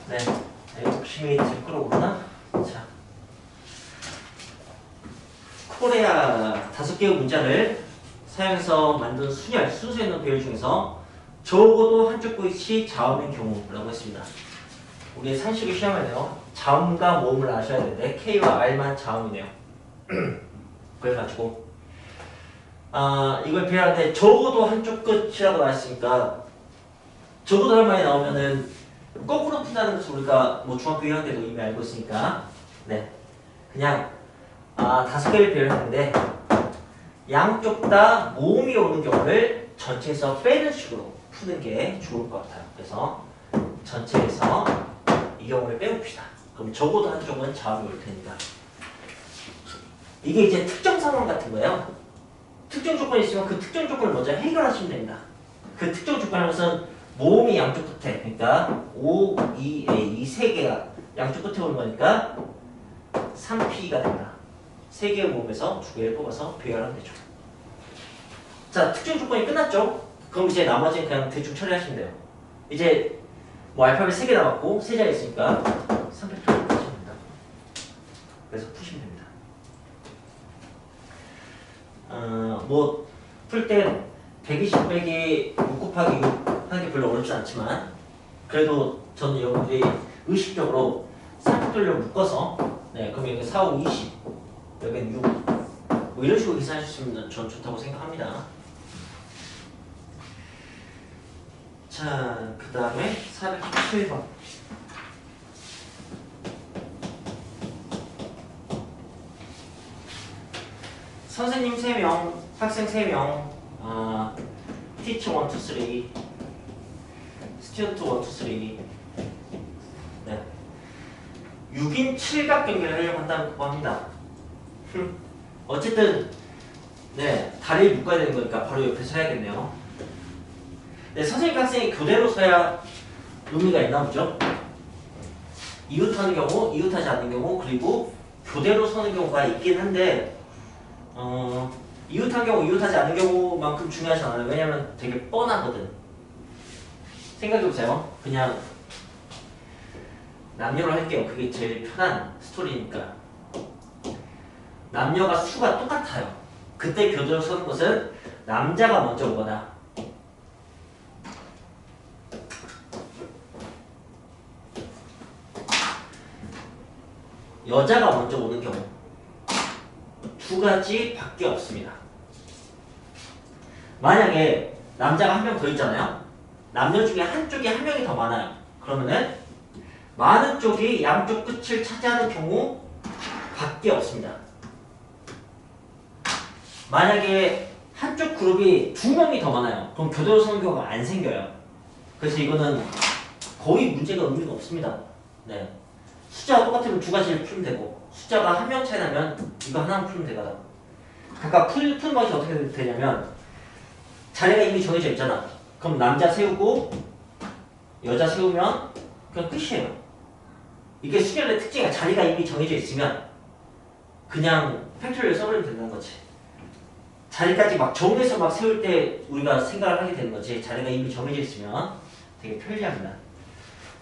네, 욕심이 들끓어오구나. 자, 코리아 5개의 문자를 사용해서 만든 순열, 순서 있는 배열 중에서 적어도 한쪽 끝이 자음인 경우라고 했습니다. 우리 산식을 시험에는요, 자음과 모음을 아셔야 되는데 K와 R만 자음이네요. 그래가지고 이걸 배열하는데 적어도 한쪽 끝이라고 나왔으니까 적어도 할 말이 나오면은 거꾸로 푼다는 것을 우리가 뭐 중학교 2학년 때도 이미 알고 있으니까 네, 그냥 5개를 배열했는데 양쪽 다 모음이 오는 경우를 전체에서 빼는 식으로 푸는 게 좋을 것 같아요. 그래서 전체에서 이 경우를 빼봅시다. 그럼 적어도 한쪽은 자음이 올 테니까 이게 이제 특정 상황 같은 거예요. 특정 조건이 있으면 그 특정 조건을 먼저 해결하시면 됩니다. 그 특정 조건이라는 것은 모음이 양쪽 끝에, 그러니까 O, E, A 이 3개가 양쪽 끝에 오는 거니까 3P가 됩니다. 3개의 모음에서 2개를 뽑아서 배열하면 되죠. 자, 특정 조건이 끝났죠? 그럼 이제 나머지는 그냥 대충 처리하시면 돼요. 이제 뭐 알파벳 3개 남았고 3자리 있으니까 3팩토리얼 푸시면 됩니다. 그래서 푸시면 됩니다. 뭐 풀 땐 120 빼기 6 곱하기 6 하는 게 별로 어렵지 않지만 그래도 저는 여러분들이 의식적으로 3팩토리얼 묶어서 네, 그럼 여기 4, 5, 20 여기는 6 뭐 이런 식으로 계산하셨으면 전 좋다고 생각합니다. 자, 그 다음에 417번. 선생님 3명, 학생 3명, teacher 1, 2, 3, student 1, 2, 3. 네. 6인 7각 경기를 하려고 한다고 합니다. 어쨌든, 네, 다리를 묶어야 되는 거니까 바로 옆에 서야겠네요. 네, 선생님과 학생이 교대로 서야 의미가 있나 보죠? 이웃하는 경우, 이웃하지 않는 경우, 그리고 교대로 서는 경우가 있긴 한데 이웃한 경우, 이웃하지 않는 경우만큼 중요하지 않아요. 왜냐면 되게 뻔하거든. 생각해보세요. 그냥 남녀로 할게요. 그게 제일 편한 스토리니까. 남녀가 수가 똑같아요. 그때 교대로 서는 것은 남자가 먼저 오거나 여자가 먼저 오는 경우 2가지 밖에 없습니다. 만약에 남자가 1명 더 있잖아요. 남녀 중에 한쪽이 1명이 더 많아요. 그러면은 많은 쪽이 양쪽 끝을 차지하는 경우 밖에 없습니다. 만약에 한쪽 그룹이 2명이 더 많아요. 그럼 교대로 서는 경우가 안 생겨요. 그래서 이거는 거의 문제가 의미가 없습니다. 네. 숫자가 똑같으면 2가지를 풀면 되고 숫자가 한 명 차이 나면 이거 하나만 풀면 되거든. 그러니까 푸는 방식이 어떻게 되냐면 자리가 이미 정해져 있잖아. 그럼 남자 세우고 여자 세우면 그냥 끝이에요. 이게 수열의 특징이야. 자리가 이미 정해져 있으면 그냥 팩토리를 써버리면 된다는 거지. 자리까지 막 정해서 막 세울 때 우리가 생각을 하게 되는 거지. 자리가 이미 정해져 있으면 되게 편리합니다.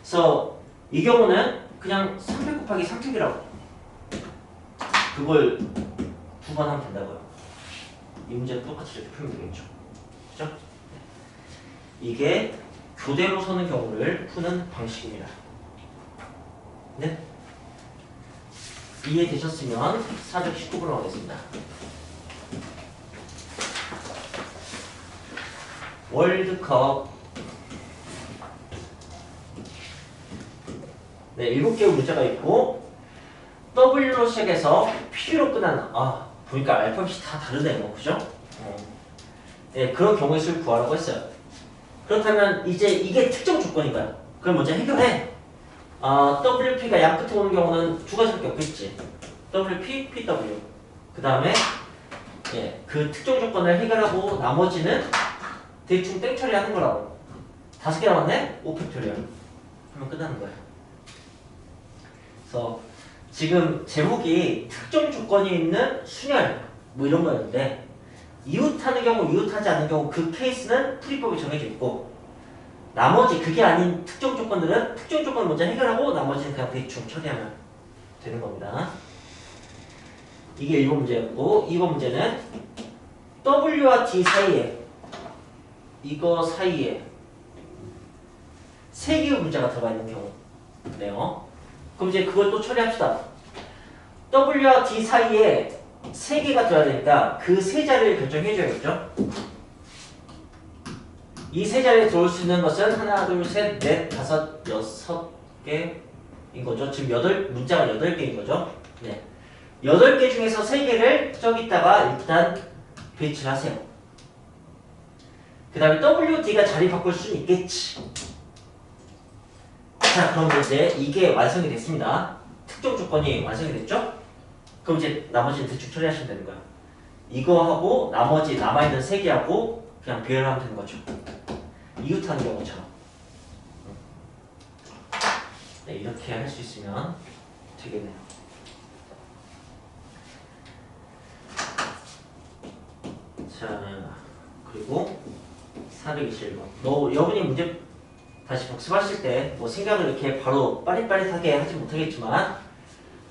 그래서 이 경우는 그냥 300 곱하기 3팩이라고 그걸 2번 하면 된다고요. 이 문제는 똑같이 이렇게 풀면 되겠죠. 그죠? 이게 교대로 서는 경우를 푸는 방식입니다. 네? 이해되셨으면 419번으로 가겠습니다. 월드컵 네, 7개의 문자가 있고 W로 시작해서 P로 끝나는 보니까 알파벳이 다 다르네요. 그죠? 네, 그런 경우의 수를 구하라고 했어요. 그렇다면 이제 이게 특정 조건인가요? 그럼 먼저 해결해. WP가 양 끝에 오는 경우는 두 가지밖에 없겠지. WP, PW. 그 다음에 그 특정 조건을 해결하고 나머지는 대충 땡 처리하는 거라고. 5개 남았네? 5팩토리얼. 하면 끝나는 거야. 그래서 지금 제목이 특정 조건이 있는 순열 뭐 이런 거였는데 이웃하는 경우, 이웃하지 않는 경우 그 케이스는 풀이법이 정해져 있고 나머지 그게 아닌 특정 조건들은 특정 조건을 먼저 해결하고 나머지는 그냥 대충 처리하면 되는 겁니다. 이게 1번 문제였고 2번 문제는 W와 D 사이에 이거 사이에 3개의 문자가 들어가 있는 경우네요. 그럼 이제 그걸 또 처리합시다. W와 D 사이에 3개가 들어야 되니까 그 세 자리를 결정해줘야겠죠? 이 세 자리에 들어올 수 있는 것은 하나, 둘, 셋, 넷, 다섯, 6개인 거죠. 지금 문자가 8개인 거죠. 네. 8개 중에서 3개를 저기다가 일단 배치를 하세요. 그 다음에 WD가 자리 바꿀 수는 있겠지. 자, 그럼 이제 이게 완성이 됐습니다. 특정 조건이 완성이 됐죠? 그럼 이제 나머지는 대충 처리하시면 되는 거야. 이거 하고 나머지 남아있는 3개하고 그냥 배열하면 되는 거죠. 이웃하는 경우처럼. 네, 이렇게 할 수 있으면 되겠네요. 자, 그리고 421번. 여러분이 문제 다시 복습하실 때 뭐 생각을 이렇게 바로 빠릿빠릿하게 하지 못하겠지만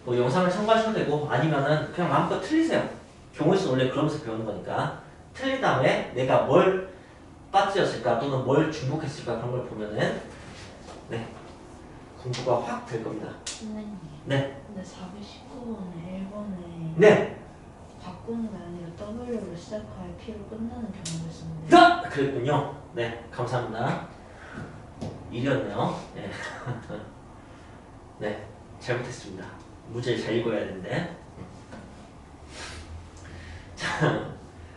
뭐 영상을 참고하셔도 되고 아니면은 그냥 마음껏 틀리세요. 경우에서 원래 그러면서 배우는 거니까 틀린 다음에 내가 뭘 빠뜨렸을까 또는 뭘 중복했을까 그런 걸 보면은 네 공부가 확 될 겁니다. 선생님. 네. 근데 419번에 1번에 네. 바꾸는 게 아니라 W로 시작하여 P로 끝나는 경우가 있었는데. 그랬군요. 네, 감사합니다. 일이었네요. 네. 네, 잘못했습니다. 문제를 잘 읽어야 되는데. 자,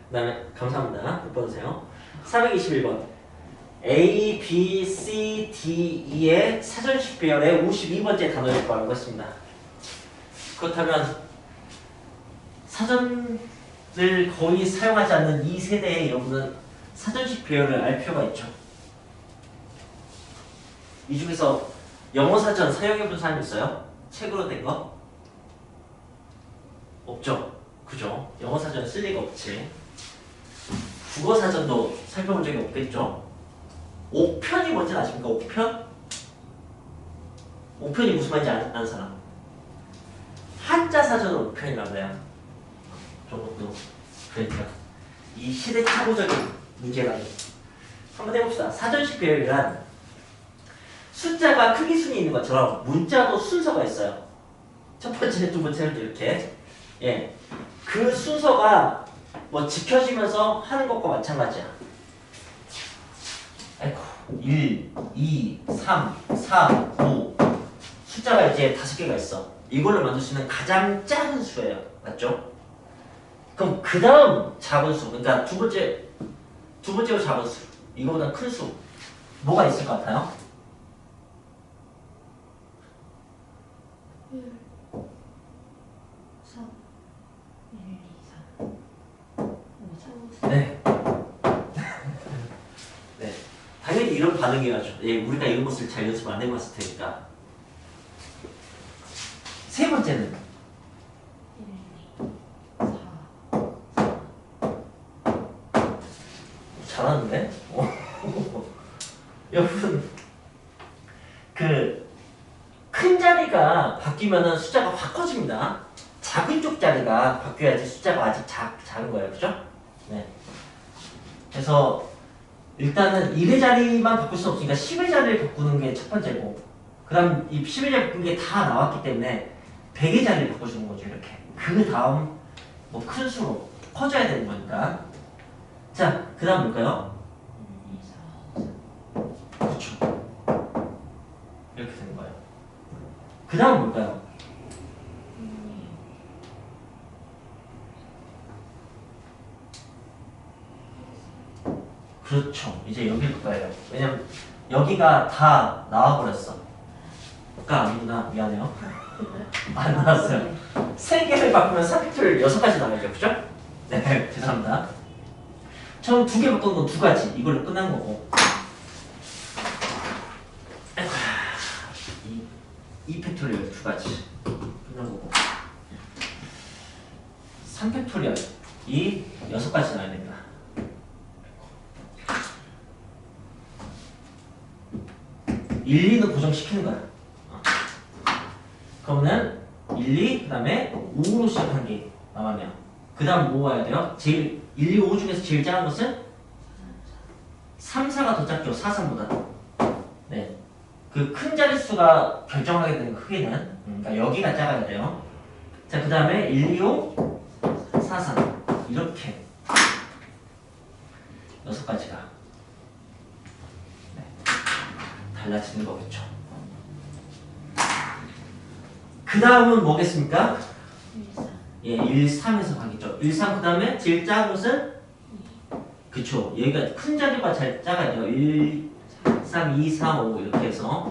그 다음에 감사합니다. 몇 번이세요? 421번. A, B, C, D, E의 사전식 배열의 52번째 단어를 구하는 것입니다. 그렇다면 사전을 거의 사용하지 않는 이 세대의 여러분은 사전식 배열을 알 필요가 있죠. 이 중에서 영어 사전 사용해본 사람 있어요? 책으로 된 거? 없죠? 그죠? 영어 사전 쓸 리가 없지. 국어 사전도 살펴본 적이 없겠죠? 옥편이 뭔지 아십니까? 옥편? 옥편이 무슨 말인지 아는 사람? 한자 사전은 옥편이라고 해요. 저것도 그러니까 이 시대착오적인 문제라니. 한번 해봅시다. 사전식 배열이란 숫자가 크기 순이 있는 것처럼 문자도 순서가 있어요. 첫 번째, 두 번째는 이렇게. 예, 그 순서가 뭐 지켜지면서 하는 것과 마찬가지야. 아이고, 1, 2, 3, 4, 5 숫자가 이제 5개가 있어. 이걸로 만들 수 있는 가장 작은 수예요. 맞죠? 그럼 그 다음 작은 수, 그러니까 두 번째로 작은 수, 이거보다 큰 수 뭐가 있을 것 같아요? 이런 반응이야죠. 예, 우리가 이런 것을 잘 연습 안 해봤을 테니까. 세 번째는 1, 2, 4. 잘하는데? 여러분 그 큰 자리가 바뀌면은 숫자가 확 커집니다. 작은 쪽 자리가 바뀌어야지 숫자가 아직 작은 거예요. 그죠? 네. 그래서 일단은 1의 자리만 바꿀 수 없으니까 10의 자리를 바꾸는 게 첫 번째고, 그 다음 이 10의 자리 바꾼 게 다 나왔기 때문에 100의 자리를 바꿔주는 거죠. 이렇게. 그 다음 뭐 큰 수로 커져야 되는 거니까. 자, 그 다음 뭘까요? 1, 2, 4, 5. 그렇죠. 이렇게 되는 거예요. 그 다음 뭘까요? 1, 2. 그렇죠. 이제 여기일 거예요. 왜냐면 여기가 다 나와버렸어. 아니구나. 미안해요. 안 나왔어요. 3개를 바꾸면 3팩토리얼 6가지 나와야죠. 그죠? 네, 죄송합니다. 처음 2개 바꾼 건 2가지. 이걸로 끝난 거고. 2팩토리얼 2가지. 끝난 거고. 3팩토리얼 이 6가지 나와야 됩니다. 일, 2는 고정시키는 거야. 그러면은 1, 2, 그 다음에 5로 시작한 게 남았네요. 그 다음 뭐 와야 돼요? 제일 1, 2, 5 중에서 제일 작은 것은 3, 4가 더 작죠. 4, 3보다. 네. 그 큰 자릿수가 결정하게 되는 크기는 그러니까 여기가 작아야 돼요. 자, 그 다음에 1, 2, 5, 4, 3 이렇게 6가지가 달라지는 거겠죠. 그 다음은 뭐겠습니까? 1, 4. 예, 1, 3에서 가겠죠. 1, 3 그 다음에 제일 작은 것은 그쵸. 여기가 큰 자리가 잘 작아야 돼요. 1, 3, 2, 3, 5 이렇게 해서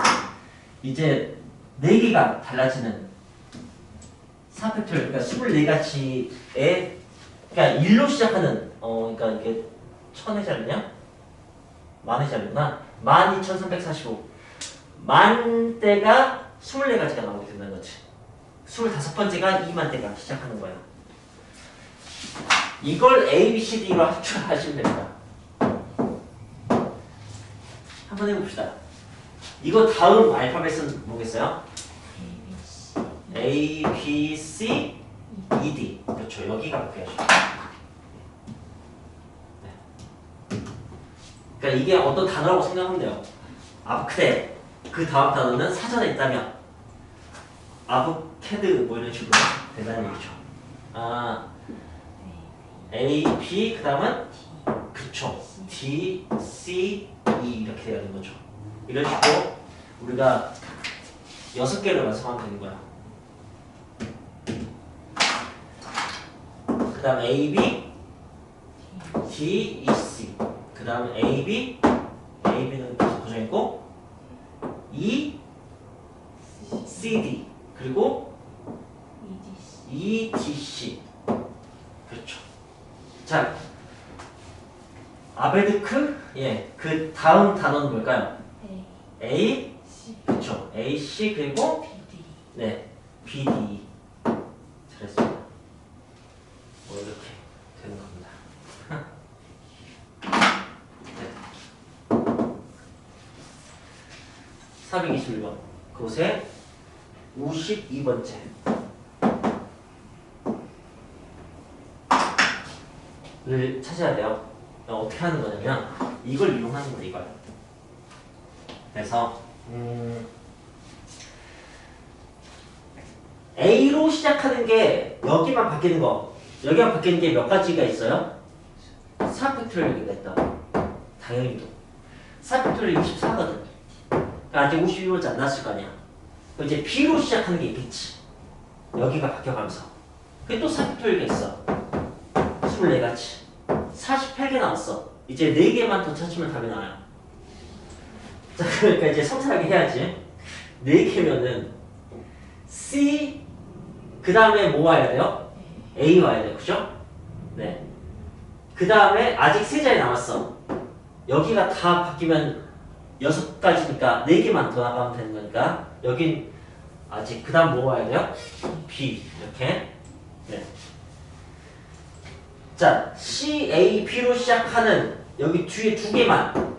이제 4개가 달라지는 4팩토리얼 그러니까 24가지의 그러니까 1로 시작하는 그러니까 이게 1000의 자리냐? 만의 자리구나. 12,345 만대가 24가지가 나오게 된다는 거지. 25번째가 2만대가 시작하는 거예요. 이걸 A, B, C, D로 합주하시면 됩니다. 한번 해봅시다. 이거 다음 알파벳은 뭐겠어요? A, B, C, E, D. 그렇죠. 여기가 바뀌어야죠. 그러니까 이게 어떤 단어라고 생각하면 돼요. 아부크데 그 다음 단어는 사전에 있다면 아부캐드 뭐 이런 식으로 된다는 얘기죠. A, B 그 다음은 그쵸. D, C, E 이렇게 돼야 되는 거죠. 이런 식으로 우리가 6개를 완성하면 되는 거야. 그 다음 A, B, D, E, C 그 다음 A, B, B는 계속 고정했고 E, C, D 그리고 E, D, C 그렇죠. 자, 아베드크 예, 그 다음 단어는 뭘까요? A, 그렇죠. A, C 그리고 네, B, D 잘했습니다. 뭐 이렇게 되는 겁니다. 네. 421번 그곳에 52번째 를 찾아야 돼요. 어떻게 하는 거냐면 이걸 이용하는 거예요. 이걸. 그래서 A로 시작하는 게 여기만 바뀌는 거 여기만 바뀌는 게 몇 가지가 있어요? 4팩토리얼 얘기가 있다. 당연히도 4팩토리얼 24거든. 그러니까 아직 52번째 안 나왔을 거 아니야. 그럼 이제 B로 시작하는 게 있겠지. 여기가 바뀌어가면서. 그게 또 4팩토리얼이 있어. 24가지. 48개 나왔어. 이제 4개만 더 찾으면 답이 나와요. 자, 그러니까 이제 섬세하게 해야지. 4개면은 C 그 다음에 뭐 와야 돼요? A 와야 돼요. 그죠? 네. 그 다음에 아직 3자리 남았어. 여기가 다 바뀌면 6가지니까 4개만 더 나가면 되는 거니까 여긴 아직 그 다음 뭐 와야 돼요? B 이렇게. 네. 자, CAB로 시작하는 여기 뒤에 2개만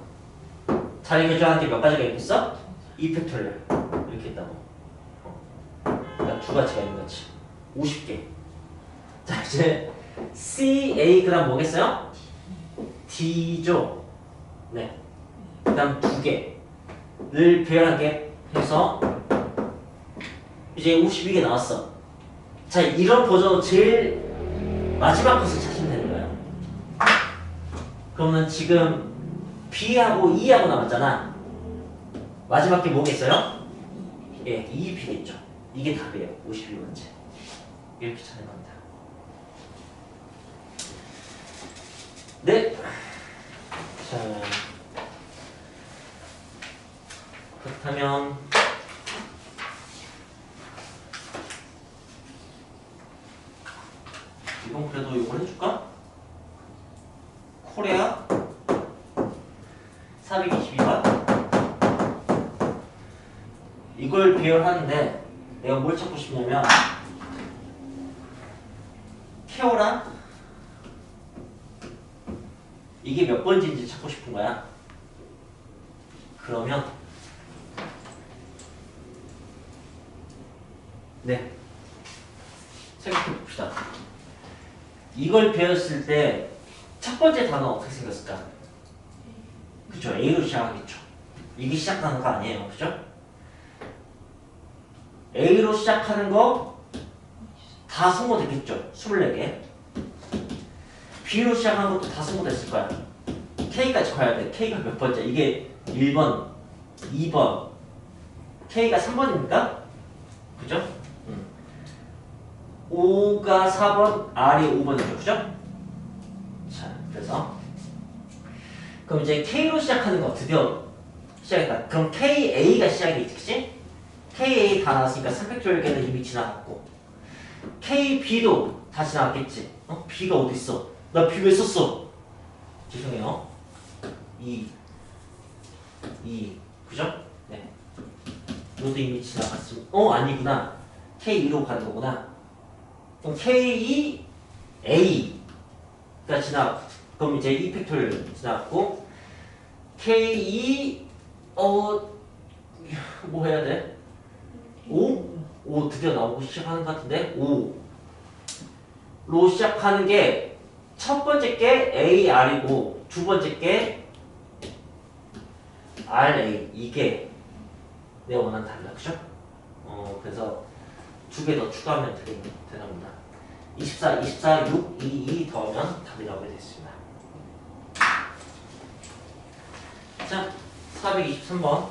자리 결정하는 게 몇 가지가 있겠어? 2팩토리얼 이렇게 있다고. 그러니까 2가지가 있는 거지. 50개. 자, 이제 CA 그 다음 뭐겠어요? D죠. 네. 그 다음 2개를 배열하게 해서 이제 52개 나왔어. 자, 이런 버전으로 제일 마지막 것을 찾으면 되는 거예요. 그러면 지금 B하고 E하고 남았잖아. 마지막 게 뭐겠어요? 예, EP겠죠. 이게 답이에요. 52번째. 이렇게 찾는 겁니다. 네. 자, 그렇다면 이건 그래도 이걸 해줄까? 코레아 422번 이걸 배열하는데 내가 뭘 찾고 싶냐면 케오라 이게 몇 번째인지 찾고 싶은 거야. 그러면 네 생각해 봅시다. 이걸 배웠을 때 첫 번째 단어 어떻게 생겼을까? 그쵸, A로 시작하겠죠. 이게 시작하는 거 아니에요, 그죠? A로 시작하는 거 다 소모됐겠죠, 24개. B로 시작하는 것도 다 소모됐을 거야. K까지 가야 돼. K가 몇 번째? 이게 1번, 2번, K가 3번입니까? 그죠? 5가 4번, R이 5번이죠, 그죠? 자, 그래서 그럼 이제 K로 시작하는 거 드디어 시작했다. 그럼 KA가 시작이겠지, 그치? KA 다 나왔으니까 3팩토리얼계는 이미 지나갔고 KB도 다 지나갔겠지. B가 어디 있어? 나 B 왜 썼어? 죄송해요. 2, 그죠? 네. 너도 이미 지나갔으면 아니구나. K2로 가는 거구나. 그럼 K2, A가 그럼 이제 2팩토리얼 지나갔고 K2 뭐 해야 돼? 5 드디어 나오고 시작하는 것 같은데 5로 시작하는 게 첫 번째 게 AR이고 두 번째 게 RA 이게 내가 원하는 답이다, 그죠? 그래서 2개 더 추가하면 되나 보다. 24, 6, 2 더하면 답이 나오게 됐습니다. 자, 423번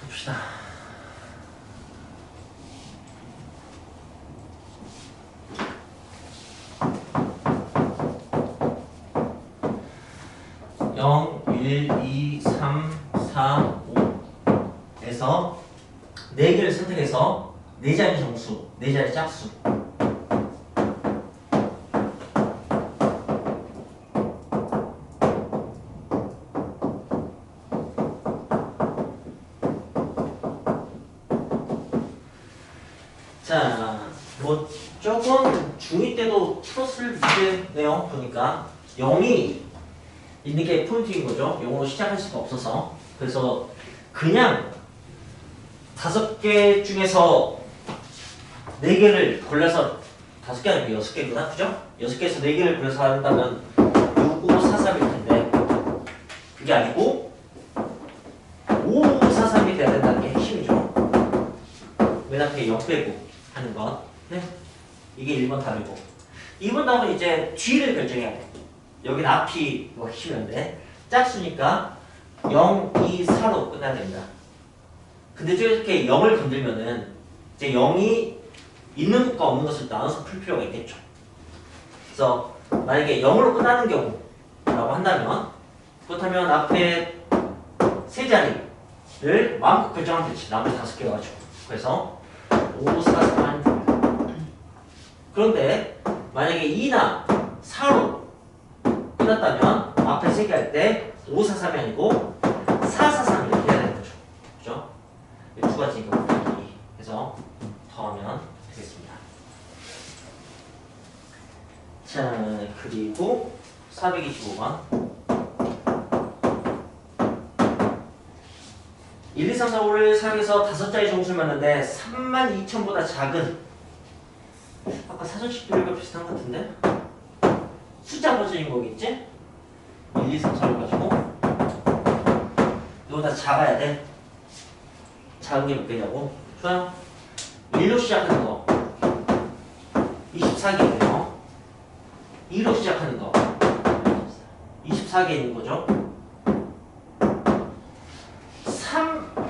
봅시다. (0, 1, 2, 3, 4, 5에서 4개를 선택해서 4자리 정수, 4자리 짝수 자, 뭐 조금 중2 때도 풀었을 문제네요. 보니까 0이 있는 게 포인트인 거죠. 0으로 시작할 수가 없어서. 그래서 그냥 5개 중에서 4개를 골라서 5개 아니고 6개구나, 그죠? 6개에서 4개를 골라서 한다면 6, 5, 4, 3일 텐데 그게 아니고 5, 5, 4, 3이 돼야 된다는 게 핵심이죠. 맨 앞에 0 빼고 하는 것. 네? 이게 1번 답이고 2번 답은 이제 뒤를 결정해야 돼. 여기는 앞이 뭐 핵심이었는데 짝수니까 0, 2, 4로 끝나야 됩니다. 근데 이렇게 0을 건들면은 이제 0이 있는 것과 없는 것을 나눠서 풀 필요가 있겠죠. 그래서 만약에 0으로 끝나는 경우라고 한다면 그렇다면 앞에 세 자리를 마음껏 결정하면 되지. 나머지 5개 가지고. 그래서 5, 4, 3 그런데 만약에 2나 4로 끝났다면 앞에 3개 할 때 5, 4, 3이 아니고 4, 4, 3 이렇게 해야 되는 거죠. 그죠? 이 두 가지니까 곱하기 해서 더하면 되겠습니다. 자, 그리고 425번 1, 2, 3, 4, 5를 사용해서 5자리 정수를 맞는데 32,000보다 작은 아까 사전식 비율과 비슷한 것 같은데? 숫자 버전인 거겠지? 1, 2, 3, 4를 가지고 이거보다 작아야 돼. 작은 게 몇 개냐고? 좋아요. 1로 시작하는 거 24개예요. 2로 시작하는 거 24개 있는 거죠.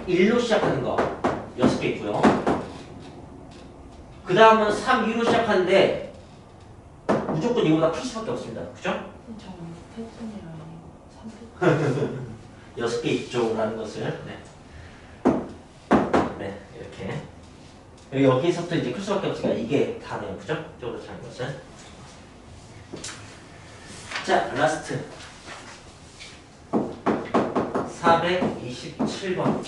1로 시작하는 거 6개 있고요. 그 다음은 3, 2로 시작하는데 무조건 이거보다 클 수밖에 없습니다. 그죠? 저는 패턴이라 3패턴 6개 있죠 라는 것을 네 이렇게 여기서부터 이제 클 수밖에 없으니까 이게 다네요. 그죠? 이쪽으로 자는 것은 자 라스트 427번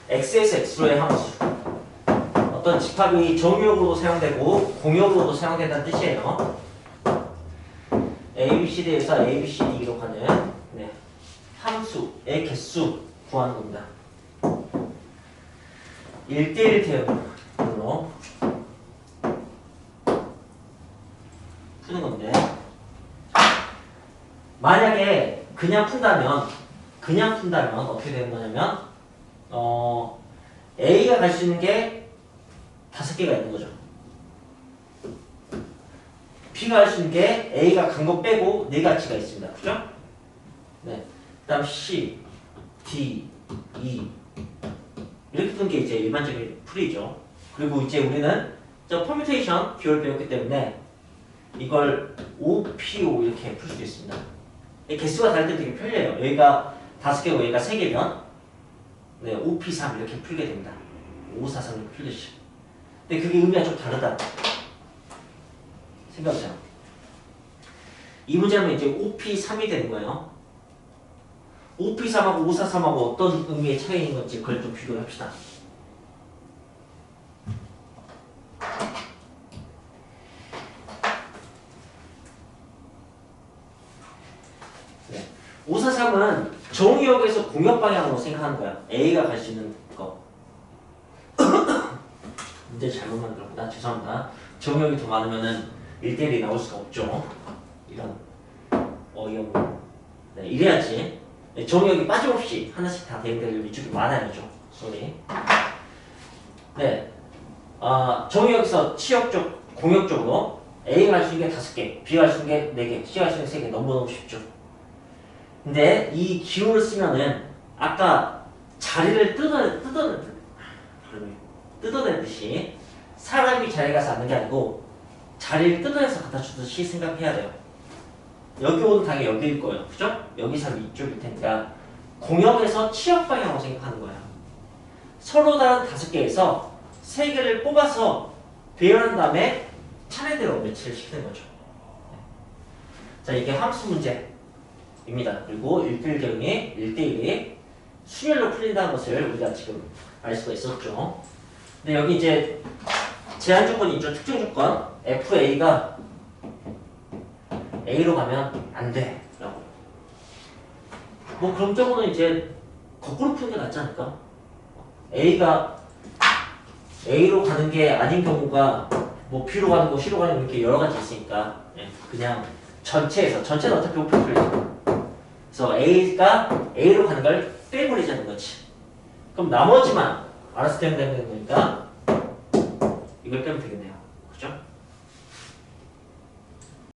x에서 x로의 함수 어떤 집합이 정유역으로도 사용되고 공역으로도 사용된다는 뜻이에요. ABCD에서 ABCD로 가는 함수의 개수 구하는 겁니다. 1대1 대응으로 푸는 건데 만약에 그냥 푼다면 어떻게 되는 거냐면 A가 갈 수 있는 게 5개가 있는 거죠. B가 할 수 있는 게 A가 간 거 빼고 4가지가 있습니다. 그죠? 네. 그 다음 C, D, E 이렇게 푸는 게 이제 일반적인 풀이죠. 그리고 이제 우리는 저 퍼뮤테이션 비율을 배웠기 때문에 이걸 OPO 이렇게 풀 수도 있습니다. 개수가 다를 때 되게 편리해요. 여기가 5개고 여기가 3개면 OP3 이렇게 풀게 됩니다. 543 이렇게 풀듯이. 근데 그게 의미가 좀 다르다. 생각해요. 이 문제는 이제 OP3이 되는 거예요. OP3하고 543하고 어떤 의미의 차이인 건지 그걸 좀 비교를 합시다. 543은 정유역에서 공역 방향으로 생각하는 거야. A가 갈 수 있는 거. 문제 잘못 만들었구나. 죄송합니다. 정유역이 더 많으면은 1대1이 나올 수가 없죠. 이런 어이없는. 네, 이래야지. 정유역이 빠짐없이 하나씩 다 대응되려면 이쪽이 많아야죠. 소리. 네. 정유역에서 치역 쪽, 공역 쪽으로 A가 갈 수 있는 게 5개, B가 갈 수 있는 게 4개, C가 갈 수 있는 게 3개. 너무너무 쉽죠. 근데 이 기호를 쓰면은 아까 자리를 뜯어내듯이 사람이 자리에 가서 앉는 게 아니고 자리를 뜯어내서 갖다 주듯이 생각해야 돼요. 여기 오는 당연히 여기일 거예요. 그죠? 여기 사람이 이쪽일 테니까 공역에서 치역 방향으로 생각하는 거예요. 서로 다른 5개에서 3개를 뽑아서 배열한 다음에 차례대로 매치를 시키는 거죠. 자, 이게 함수 문제 입니다. 그리고 1대1 대응이 1대1이 수열로 풀린다는 것을 우리가 지금 알 수가 있었죠. 근데 여기 이제 제한 조건이 있죠. 특정 조건. FA가 A로 가면 안 돼. 라고. 뭐 그럼 저거는 이제 거꾸로 푸는 게 낫지 않을까? A가 A로 가는 게 아닌 경우가 뭐 B로 가는 거, C로 가는 거 이렇게 여러 가지 있으니까 그냥 전체는 어차피 오픈 풀리죠. 그래서 A가 A로 가는 걸 빼버리자는 거지. 그럼 나머지만 알아서 되면 되는 거니까 이걸 빼면 되겠네요. 그죠?